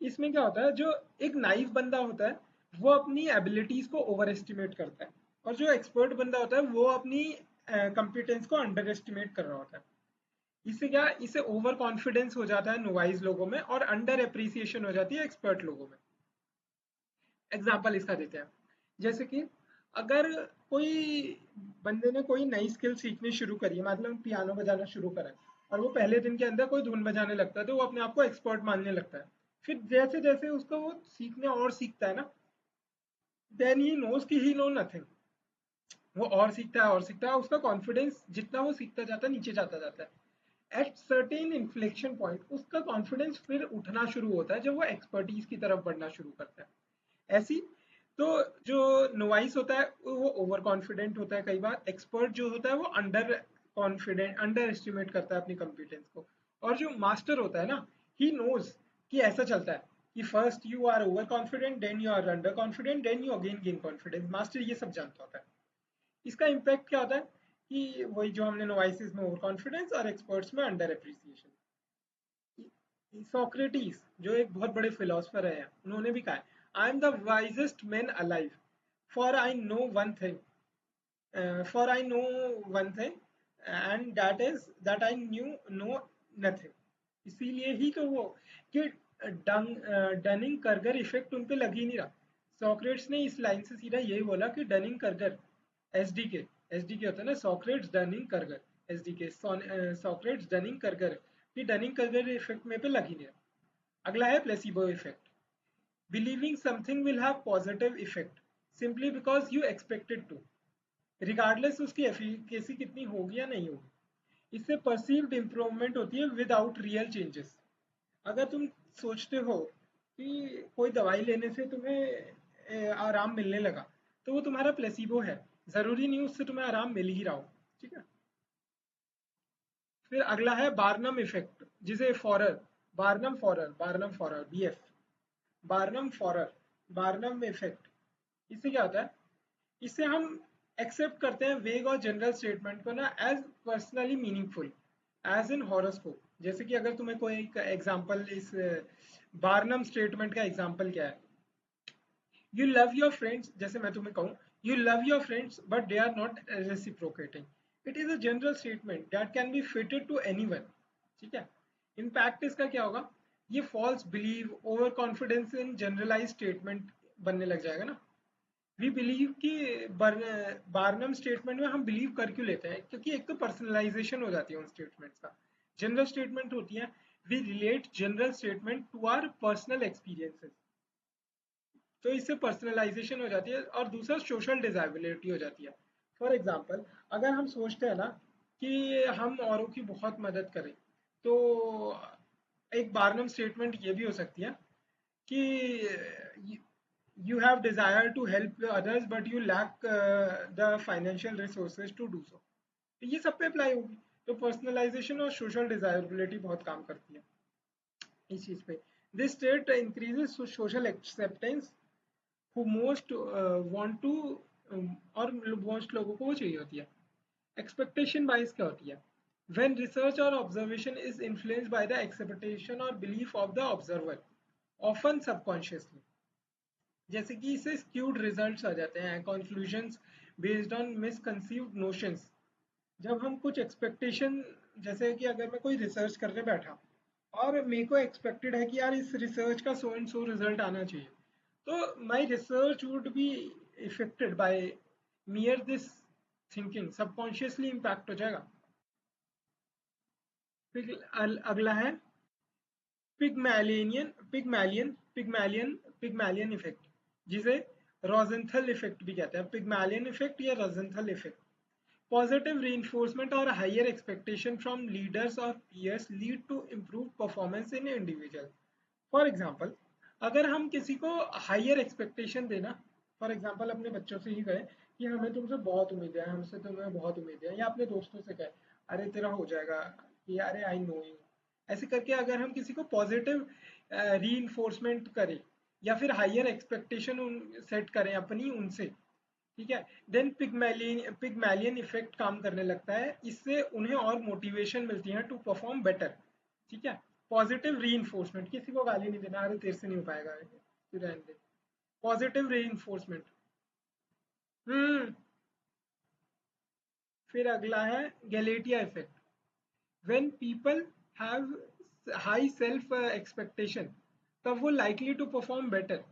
इसमें क्या होता है, जो एक नाइफ बंदा होता है वो अपनी एबिलिटीज को ओवर एस्टिमेट करता है, और जो एक्सपर्ट बंदा होता है वो अपनी कॉम्पिटेंस को अंडर एस्टिमेट कर रहा होता है। इससे क्या, इससे ओवर कॉन्फिडेंस हो जाता है नोवाइज लोगों में और अंडर एप्रिसिएशन हो जाती है एक्सपर्ट लोगों में। एग्जाम्पल इसका देते हैं, जैसे कि अगर कोई बंदे ने कोई नई स्किल सीखनी शुरू करी है, मतलब पियानो बजाना शुरू करा है, और वो पहले दिन के अंदर कोई धुन बजाने लगता है तो वो अपने आप को एक्सपर्ट मानने लगता है। फिर जैसे जैसे उसको वो सीखने और सीखता है ना, देन ही नोज कि ही नो नथिंग, वो और सीखता है और सीखता है, उसका कॉन्फिडेंस जितना वो सीखता जाता है नीचे जाता जाता है। एट सर्टेन इन्फ्लेक्शन पॉइंट उसका कॉन्फिडेंस फिर उठना शुरू होता है जब वो एक्सपर्टीज की तरफ बढ़ना शुरू करता है। ऐसी तो जो नोवाइस होता है वो ओवर कॉन्फिडेंट होता है कई बार, एक्सपर्ट जो होता है वो अंडर कॉन्फिडेंट अंडर एस्टिमेट करता है अपनी कॉम्पिटेंस को, और जो मास्टर होता है ना, ही नोज कि ऐसा चलता है कि first you are overconfident, then you are underconfident, then you again gain confidence. Master ये सब जानता होता है। इसका इम्पैक्ट क्या होता है कि वही जो हमने नोवाइसिस में ओवर कॉन्फिडेंस और एक्सपर्ट्स में अंडर एप्रिसिएशन। सोक्रेटिस जो एक बहुत बड़े फिलोसफर है, उन्होंने भी कहा है I am the wisest man alive, for I know one thing, for I know one thing and that is that I knew know nothing. इसीलिए ही तो वो कि डनिंग कर्गर इफेक्ट उन पे लग ही नहीं रहा। सॉक्रेट्स ने इस लाइन से सीधा यही बोला कि डनिंग कर्गर एसडीके, एसडीके होता है ना Socrates Dunning Kruger, SDK Socrates Dunning Kruger, कि डनिंग कर्गर इफेक्ट में पे लग ही नहीं रहा। अगला है placebo effect. Believing something will have positive effect simply because you expected to, regardless उसकी एफिकेसी कितनी होगी या नहीं होगी। इससे परसीव्ड इंप्रूवमेंट होती है विदाउट रियल चेंजेस। अगर तुम सोचते हो कि कोई दवाई लेने से तुम्हें आराम मिलने लगा, तो वो तुम्हारा प्लेसिबो है, जरूरी नहीं उससे तुम्हें आराम मिल ही रहा हो। ठीक है। फिर अगला है बार्नम इफेक्ट, जिसे Forer, Barnum Forer BF, Barnum Forer, Barnum effect. इससे क्या होता है, इससे हम एक्सेप्ट करते हैं वेग और जनरल स्टेटमेंट को ना as personally meaningful, as in horoscope. जैसे कि अगर तुम्हें कोई एक एग्जांपल, इस बार्नम स्टेटमेंट का एग्जांपल क्या है, यू लव योर फ्रेंड्स, जैसे मैं तुम्हें कहूँ you love your friends but they are not reciprocating, it is a general statement that can be fitted to anyone. ठीक है। इम्पैक्ट इसका क्या होगा, ये false believe, overconfidence in generalise statement बनने लग जाएगा ना। वी बिलीव कि बार्नम स्टेटमेंट में हम बिलीव कर क्यों लेते हैं, क्योंकि एक तो पर्सनलाइजेशन हो जाती है उन स्टेटमेंट्स का। जनरल स्टेटमेंट होती है, we relate general statement to our personal experiences, तो इससे पर्सनलाइजेशन हो जाती है। और दूसरा सोशल डिजायबिलिटी हो जाती है। फॉर एग्जाम्पल, अगर हम सोचते हैं ना कि हम औरों की बहुत मदद करें, तो एक बार्नम स्टेटमेंट ये भी हो सकती है कि you have desire to help others but you lack the financial resources to do so। तो ये सब पे अप्लाई होगी। तो पर्सनलाइजेशन और सोशल डिजायरेबिलिटी बहुत काम करती है इस चीज पे। This state increases social acceptance, who most want to और मोस्ट लोगों को वो चाहिए होती है। एक्सपेक्टेशन बाइस क्या होती है, when research or observation is influenced by the expectation or belief of the observer, often subconsciously। जैसे कि इससे स्क्यूड रिजल्ट्स आ जाते हैं, कंक्लूजन्स बेस्ड ऑन मिसकंसीव्ड नोशंस। जब हम कुछ एक्सपेक्टेशन, जैसे कि अगर मैं कोई रिसर्च करने बैठा और मेरे को एक्सपेक्टेड है कि यार इस रिसर्च का सो एंड सो रिजल्ट आना चाहिए, तो my research would be affected by mere this thinking subconsciously impact हो जाएगा। फिर अगला है पिगमैलियन इफेक्ट, जिसे रोजेंथल इफेक्ट भी कहते हैं। पिगमैलियन इफेक्ट या रोजेंथल इफेक्ट, पॉजिटिव reinforcement और हायर एक्सपेक्टेशन फ्रॉम लीडर्स और peers lead to improve performance in individual. For example, अगर हम किसी को हायर एक्सपेक्टेशन देना, फॉर एग्जाम्पल अपने बच्चों से ही कहें कि हमें तुमसे बहुत उम्मीद है, हमसे तुम्हें बहुत उम्मीद है, या अपने दोस्तों से कहें अरे तेरा हो जाएगा, कि अरे आई नो यू, ऐसे करके अगर हम किसी को पॉजिटिव री करें या फिर हायर एक्सपेक्टेशन सेट करें अपनी उनसे, ठीक है, देन पिगमैलियन इफेक्ट काम करने लगता है, इससे उन्हें और मोटिवेशन मिलती है टू परफॉर्म बेटर। ठीक है, पॉजिटिव री किसी को गाली नहीं देना, अरे तेरे से नहीं हो पाएगा, तू रहने दे, पॉजिटिव री। हम्म। फिर अगला है Galatea effect, when people have high self expectation, तब वो लाइकली टू परफॉर्म बेटर।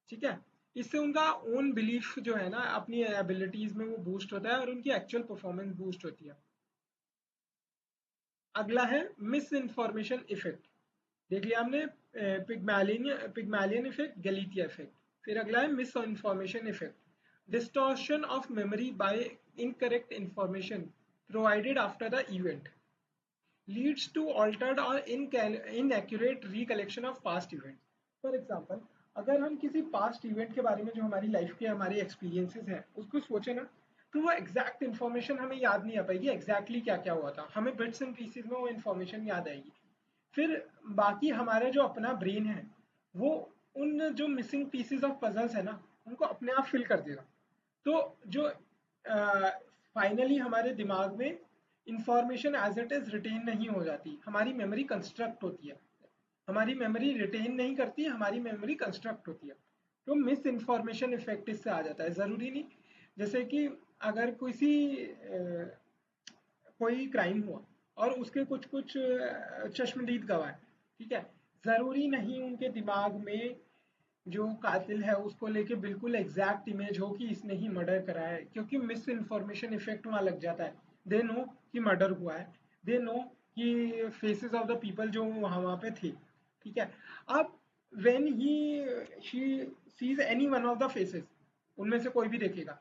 ठीक है, इससे उनका ओन बिलीफ जो है ना अपनी एबिलिटीज में वो बूस्ट होता है और उनकी एक्चुअल परफॉर्मेंस बूस्ट होती है। अगला है मिस इन्फॉर्मेशन इफेक्ट, देख लिया हमने, पिगमैलियन इफेक्ट, गैलेटिया इफेक्ट। फिर अगला है misinformation effect, distortion of memory by incorrect information provided after the event, leads to altered or inaccurate recollection of past events. For example, अगर हम किसी पास्ट इवेंट के बारे में जो हमारी लाइफ के हमारे एक्सपीरियंसेस हैं उसको सोचे ना, तो वो एग्जैक्ट इन्फॉर्मेशन हमें याद नहीं आ पाएगी, एग्जैक्टली क्या क्या हुआ था, हमें बिट्स एंड पीसेस में वो इन्फॉर्मेशन याद आएगी। फिर बाकी हमारा जो अपना ब्रेन है वो उन जो मिसिंग पीसेस ऑफ पजल्स है ना उनको अपने आप फिल कर देगा। तो जो फाइनली हमारे दिमाग में information as it is written नहीं हो जाती, हमारी मेमोरी कंस्ट्रक्ट होती है, हमारी मेमोरी रिटेन नहीं करती, हमारी मेमोरी कंस्ट्रक्ट होती है। तो मिस इन्फॉर्मेशन इफेक्ट इससे आ जाता है, ज़रूरी नहीं, जैसे कि अगर किसी कोई क्राइम हुआ और उसके कुछ कुछ चश्मदीद गवाह, ठीक है, ज़रूरी नहीं उनके दिमाग में जो कातिल है उसको लेके बिल्कुल एग्जैक्ट इमेज हो कि इसने ही मर्डर करा है, क्योंकि मिस इन्फॉर्मेशन इफेक्ट वहां लग जाता है। दे नो कि मर्डर हुआ है, दे नो कि फेसेस ऑफ द पीपल जो वहां पे थे, ठीक है। अब when he she sees any one of the faces, उनमें से कोई भी देखेगा,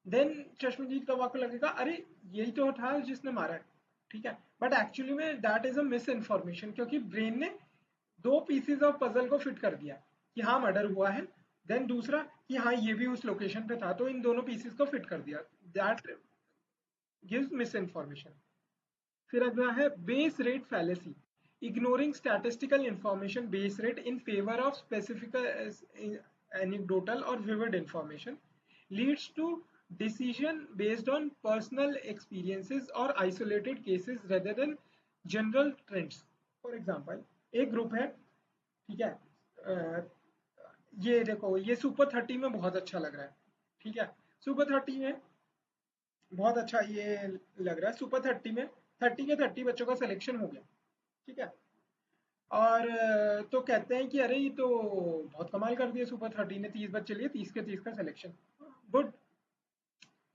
देन चश्मदीद गवाह को लगेगा अरे यही तो था जिसने मारा है, ठीक है, बट एक्चुअली में that is a miss information, क्योंकि ब्रेन ने दो पीसेस ऑफ पजल को फिट कर दिया कि हाँ मर्डर हुआ है, देन दूसरा कि हाँ ये भी उस लोकेशन पे था, तो इन दोनों पीसेस को फिट कर दिया, दैट गिव्स मिस इन्फॉर्मेशन। फिर अगला है base rate fallacy, ignoring statistical information base rate in favor of specific anecdotal or vivid information leads to decision based on personal experiences or isolated cases rather than general trends। for example, एक group है, ठीक है, ये देखो ये super 30 में बहुत अच्छा लग रहा है, ठीक है, सुपर 30 में बहुत अच्छा ये लग रहा है, सुपर 30 में 30 के 30 बच्चों का सिलेक्शन हो गया, ठीक है, और तो कहते हैं कि अरे ये तो बहुत कमाल कर दिया सुपर 30 ने, 30 बच्चे लिए, 30 के 30 का सिलेक्शन, गुड,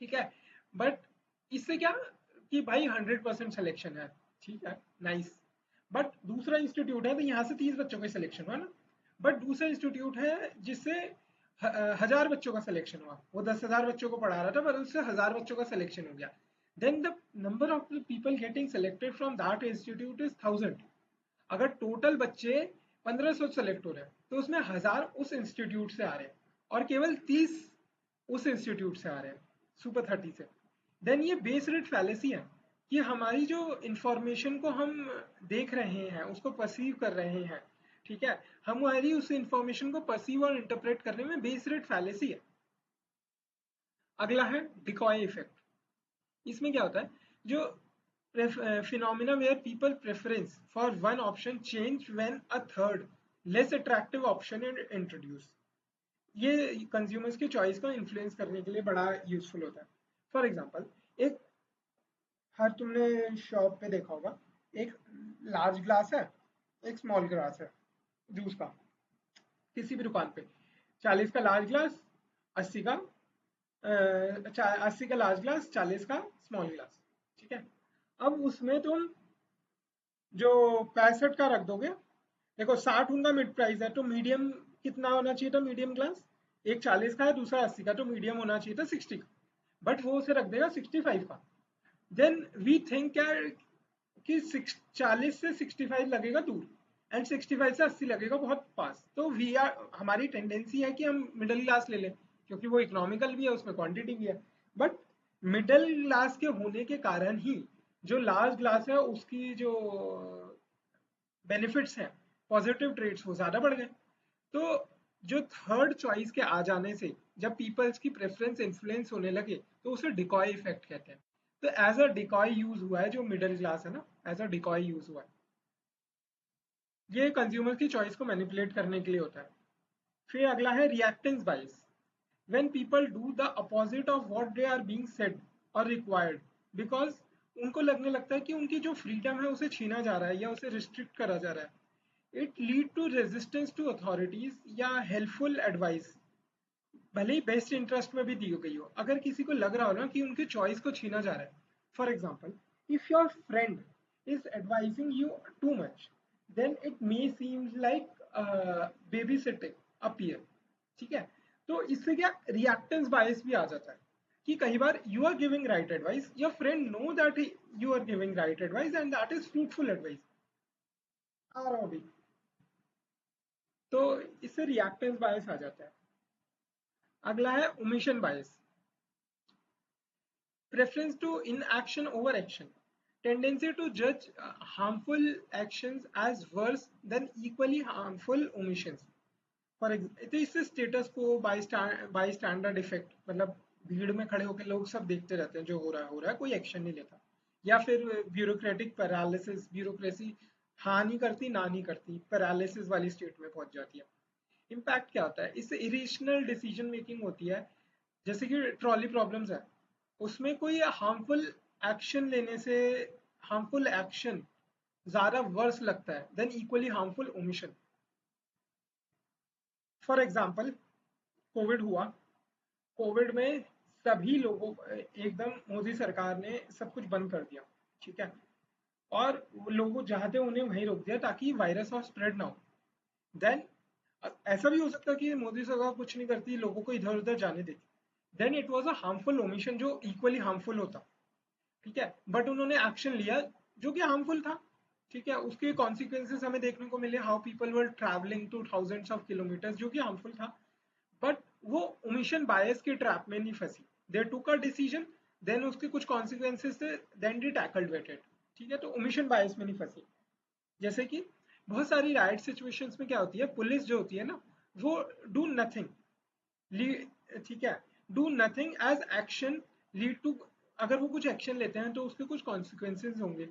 ठीक है, बट इससे क्या कि भाई 100% सिलेक्शन है, ठीक है, नाइस, बट दूसरा इंस्टीट्यूट है तो यहाँ से 30 बच्चों का सिलेक्शन हुआ ना, बट दूसरा इंस्टीट्यूट है जिससे 1000 बच्चों का सिलेक्शन हुआ, वो 10,000 बच्चों को पढ़ा रहा था पर उससे 1000 बच्चों का सिलेक्शन हो गया, then the number of people getting selected from that institute is 1000। अगर टोटल बच्चे 1500 सेलेक्ट हो रहे हैं तो उसमें 1000 उस इंस्टीट्यूट से आ रहे हैं और केवल 30 उस इंस्टीट्यूट से आ रहे हैं सुपर 30 से, देन ये बेस रेट फैलेसी है कि हमारी जो इंफॉर्मेशन को हम देख रहे हैं उसको परसीव कर रहे हैं, ठीक है, हमारी उस इंफॉर्मेशन को परसीव और इंटरप्रेट करने में बेस रेट फैलेसी है। अगला है डिकॉय इफेक्ट, इसमें क्या होता है, जो phenomena where people preference for one option change when a third less attractive option is introduced, ये कंज्यूमर्स की चॉइस को इन्फ्लुएंस करने के लिए बड़ा यूजफुल होता है। फॉर एग्जांपल, एक हर तुमने शॉप पे देखा होगा, एक लार्ज ग्लास है, एक स्मॉल ग्लास है जूस का, किसी भी दुकान पे 40 का लार्ज ग्लास, 80 का 80 का लार्ज ग्लास, 40 का स्मॉल ग्लास। ठीक है, अब उसमें तुम जो 65 का रख दोगे, देखो 60 उनका मिड प्राइस है, तो मीडियम कितना होना चाहिए था मीडियम ग्लास, एक 40 का है दूसरा 80 का, तो मीडियम होना चाहिए था 60 का, बट वो उसे रख देगा 65 का। देन वी थिंक कि 40 से 65 लगेगा दूर एंड 65 से 80 लगेगा बहुत पास, तो वी आर, हमारी टेंडेंसी है कि हम मिडिल क्लास ले लें, क्योंकि वो इकोनॉमिकल भी है, उसमें क्वांटिटी भी है। बट मिडिल क्लास के होने के कारण ही जो लार्ज ग्लास है उसकी जो बेनिफिट्स हैं, पॉजिटिव ट्रेड्स, वो ज्यादा बढ़ गए। तो जो थर्ड चॉइस के आ जाने से जब पीपल्स की प्रेफरेंस इन्फ्लुएंस होने लगे, तो उसे डिकॉय इफेक्ट कहते हैं। तो एज अ डिकॉय यूज हुआ है जो मिडिल क्लास है ना, एज अ डिकॉय यूज हुआ है। ये कंज्यूमर की चॉइस को मैनिपुलेट करने के लिए होता है। फिर अगला है reactance bias, when people do the opposite of what they are being said और रिक्वायर्ड, बिकॉज उनको लगने लगता है कि उनकी जो फ्रीडम है उसे छीना जा रहा है या उसे रिस्ट्रिक्ट करा जा रहा है। It lead to resistance to authorities या हेल्पफुल एडवाइस, भले ही बेस्ट इंटरेस्ट में भी दी गई हो, अगर किसी को लग रहा हो ना कि उनके चॉइस को छीना जा रहा है। For example, if your friend is advising you too much, then it may seems like babysitting appear. ठीक है, तो इससे क्या रिएक्टेंस बायस भी आ जाता है कि कई बार you are giving right advice, your friend know that you are giving right advice and that is fruitful advice आ रहा हो भी, तो इससे रिएक्टेंस बायस आ जाता है। अगला है omission bias, preference to inaction over action, tendency to judge harmful actions as worse than equally harmful omissions। For example, तो इससे स्टेटस को बाई स्टैंडर्ड इफेक्ट, मतलब भीड़ में खड़े होकर लोग सब देखते रहते हैं, जो हो रहा है कोई एक्शन नहीं लेता। या फिर ब्यूरोक्रेटिक पैरालिसिस, ब्यूरोक्रेसी हाँ नहीं करती ना नहीं करती, पैरालिसिस वाली स्टेट में पहुंच जाती है। इम्पैक्ट क्या होता है, इससे इरेशनल डिसीजन मेकिंग होती है, जैसे कि ट्रॉली प्रॉब्लम्स है, उसमें कोई हार्मफुल एक्शन लेने से हार्मफुल एक्शन ज्यादा वर्स लगता है then equally harmful omission. For example, COVID हुआ, कोविड में सभी लोगों, एकदम मोदी सरकार ने सब कुछ बंद कर दिया। ठीक है, और लोगों चाहते उन्हें वहीं रोक दिया ताकि वायरस और स्प्रेड ना हो। देन ऐसा भी हो सकता है कि मोदी सरकार कुछ नहीं करती, लोगों को इधर उधर जाने देती, then it was a harmful omission जो इक्वली हार्मफुल होता। ठीक है, बट उन्होंने एक्शन लिया जो कि हार्मफुल था। ठीक है, उसके कॉन्सिक्वेंसेस हमें देखने को मिले, how people were travelling two thousands of kilometres, जो कि हार्मफुल था। बट वो ओमिशन बायस के ट्रैप में नहीं फंसी, दे टुक अ डिसीजन, देन उसके कुछ कॉन्सिक्वेंसेस थे, then they tackled with it. ठीक है, तो ओमिशन बायस में नहीं फंसी। जैसे कि बहुत सारी राइट सिचुएशंस में क्या होती है, पुलिस जो होती है ना, वो डू नथिंग, ठीक है, do nothing as action lead to, अगर वो कुछ एक्शन लेते हैं तो उसके कुछ कॉन्सिक्वेंसेज होंगे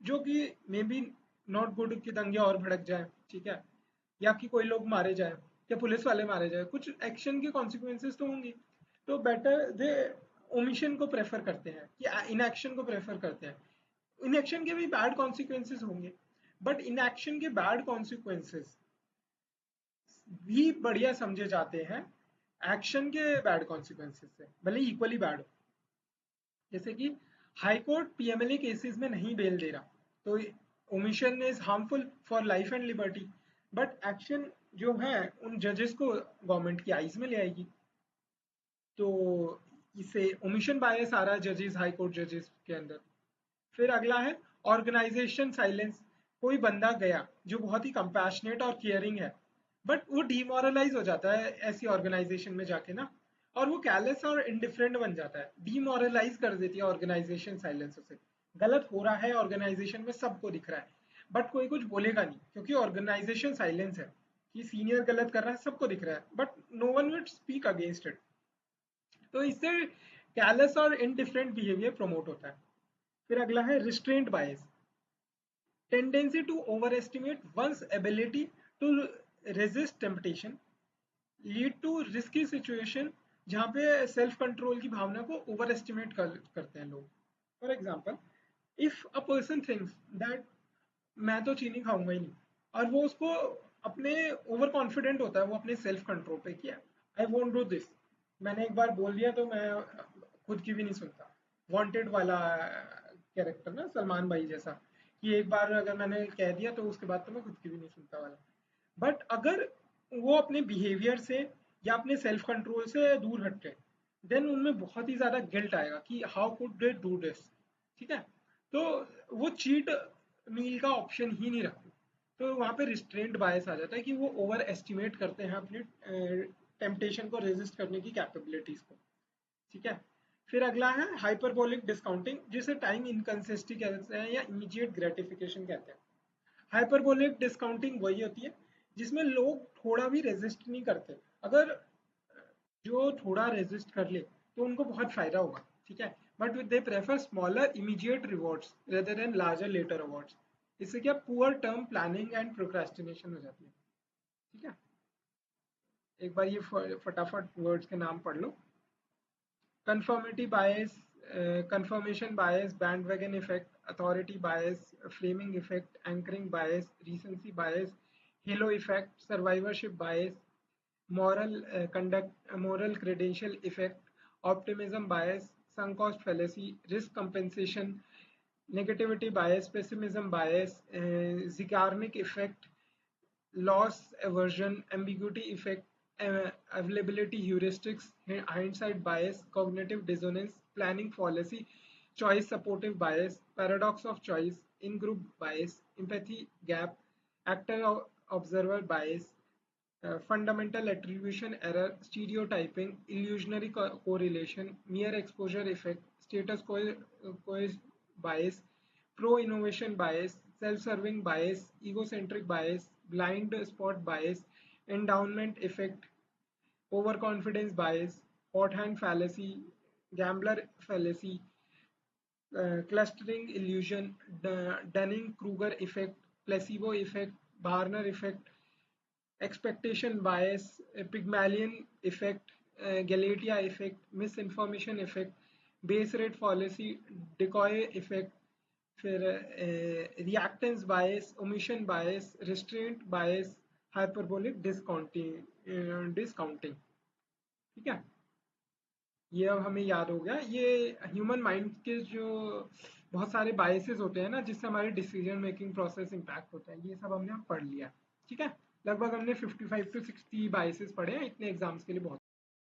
जो कि मे बी नॉट गुड, कि दंगे और भड़क जाए। ठीक है, या कि कोई लोग मारे जाए या पुलिस वाले मारे जाए, कुछ एक्शन के कॉन्सिक्वेंसेज तो होंगे। तो बेटर दे ओमिशन को प्रेफर करते हैं कि इनएक्शन को प्रेफर करते हैं। इनएक्शन के भी बैड कॉन्सिक्वेंसेज होंगे, बट इनएक्शन के बैड कॉन्सिक्वेंसेज भी बढ़िया समझे जाते हैं एक्शन के बैड कॉन्सिक्वेंसेज से, भले इक्वली बैड हो। जैसे कि हाई कोर्ट पीएमएलए केसेस में नहीं बेल दे रहा, तो omission is harmful for life and liberty, but action जो है उन जजेस को गवर्नमेंट की आईज में ले आएगी। तो इससे ओमिशन बायस आ रहा है जजेस, हाई कोर्ट जजेस के अंदर। फिर अगला है ऑर्गेनाइजेशन साइलेंस, कोई बंदा गया जो बहुत ही कंपैशनेट और केयरिंग है, बट वो डीमोरलाइज हो जाता है ऐसी ऑर्गेनाइजेशन में जाके ना, और वो कैलेस और इंडिफरेंट बन जाता है, डीमोरलाइज कर देती है ऑर्गेनाइजेशन साइलेंस उसे। गलत हो रहा है ऑर्गेनाइजेशन में, सबको दिख रहा है, बट कोई कुछ बोलेगा नहीं क्योंकि ऑर्गेनाइजेशन साइलेंस है, कि सीनियर गलत कर रहा है सबको दिख रहा है, but no one will speak against it. तो इससे कैलेस और इनडिफरेंट बिहेवियर प्रमोट होता है। फिर अगला है restraint bias, tendency to overestimate one's ability to resist temptation, lead to risky situation, जहाँ पे सेल्फ कंट्रोल की भावना को ओवर एस्टिमेट करते हैं लोग। For example, if a person thinks that मैं तो चीनी खाऊंगा ही नहीं, और वो उसको अपने ओवर कॉन्फिडेंट होता है वो अपने सेल्फ कंट्रोल पे, किया आई वोंट डू दिस, मैंने एक बार बोल दिया तो मैं खुद की भी नहीं सुनता। वांटेड वाला कैरेक्टर ना, सलमान भाई जैसा, कि एक बार अगर मैंने कह दिया तो उसके बाद तो मैं खुद की भी नहीं सुनता वाला। बट अगर वो अपने बिहेवियर से या अपने सेल्फ कंट्रोल से दूर हटते, देन उनमें बहुत ही ज्यादा गिल्ट आएगा कि how could they do this. ठीक है, तो वो चीट मील का ऑप्शन ही नहीं रखते। तो वहां पे रिस्ट्रेंट बायस आ जाता है कि वो ओवर एस्टिमेट करते हैं अपने टेम्पटेशन को रेजिस्ट करने की कैपेबिलिटीज को। ठीक है, फिर अगला है हाइपरबोलिक डिस्काउंटिंग, जिसे टाइम इनकंसिस्टेंसी कहते हैं या इमीडिएट ग्रेटिफिकेशन कहते हैं। हाइपरबोलिक डिस्काउंटिंग वही होती है जिसमें लोग थोड़ा भी रेजिस्ट नहीं करते। अगर जो थोड़ा रेजिस्ट कर ले तो उनको बहुत फायदा होगा। ठीक है, but they prefer smaller immediate rewards rather than larger later awards. इससे क्या poor term planning and procrastination हो जाती है। ठीक है, एक बार ये फटाफट वर्ड्स के नाम पढ़ लो। Conformity bias, confirmation bias, bandwagon effect, authority bias, framing effect, anchoring bias, recency bias, halo effect, survivorship bias, moral conduct, moral credential effect, optimism bias, sunk cost fallacy, risk compensation, negativity bias, pessimism bias, Zeigarnik effect, loss aversion, ambiguity effect, availability heuristics, hindsight bias, cognitive dissonance, planning fallacy, choice supportive bias, paradox of choice, in-group bias, empathy gap, actor observer bias, fundamental attribution error, stereotyping, illusionary correlation, mere exposure effect, status quo bias, pro-innovation bias, self-serving bias, egocentric bias, blind spot bias, endowment effect, overconfidence bias, hot hand fallacy, gambler fallacy, clustering illusion, Dunning-Kruger effect, placebo effect, Barner effect, expectation bias, Pygmalion effect, Galatea effect, misinformation effect, base rate fallacy, decoy effect, फिर reactance बायस, omission बायस, restraint बायस, hyperbolic discounting discounting. ठीक है, ये अब हमें याद हो गया। ये ह्यूमन माइंड के जो बहुत सारे बायसेस होते हैं ना, जिससे हमारे डिसीजन मेकिंग प्रोसेस इम्पैक्ट होता है, ये सब हमने पढ़ लिया। ठीक है, लगभग हमने 55 to 60 बायसेस पढ़े हैं, इतने एग्जाम्स के लिए बहुत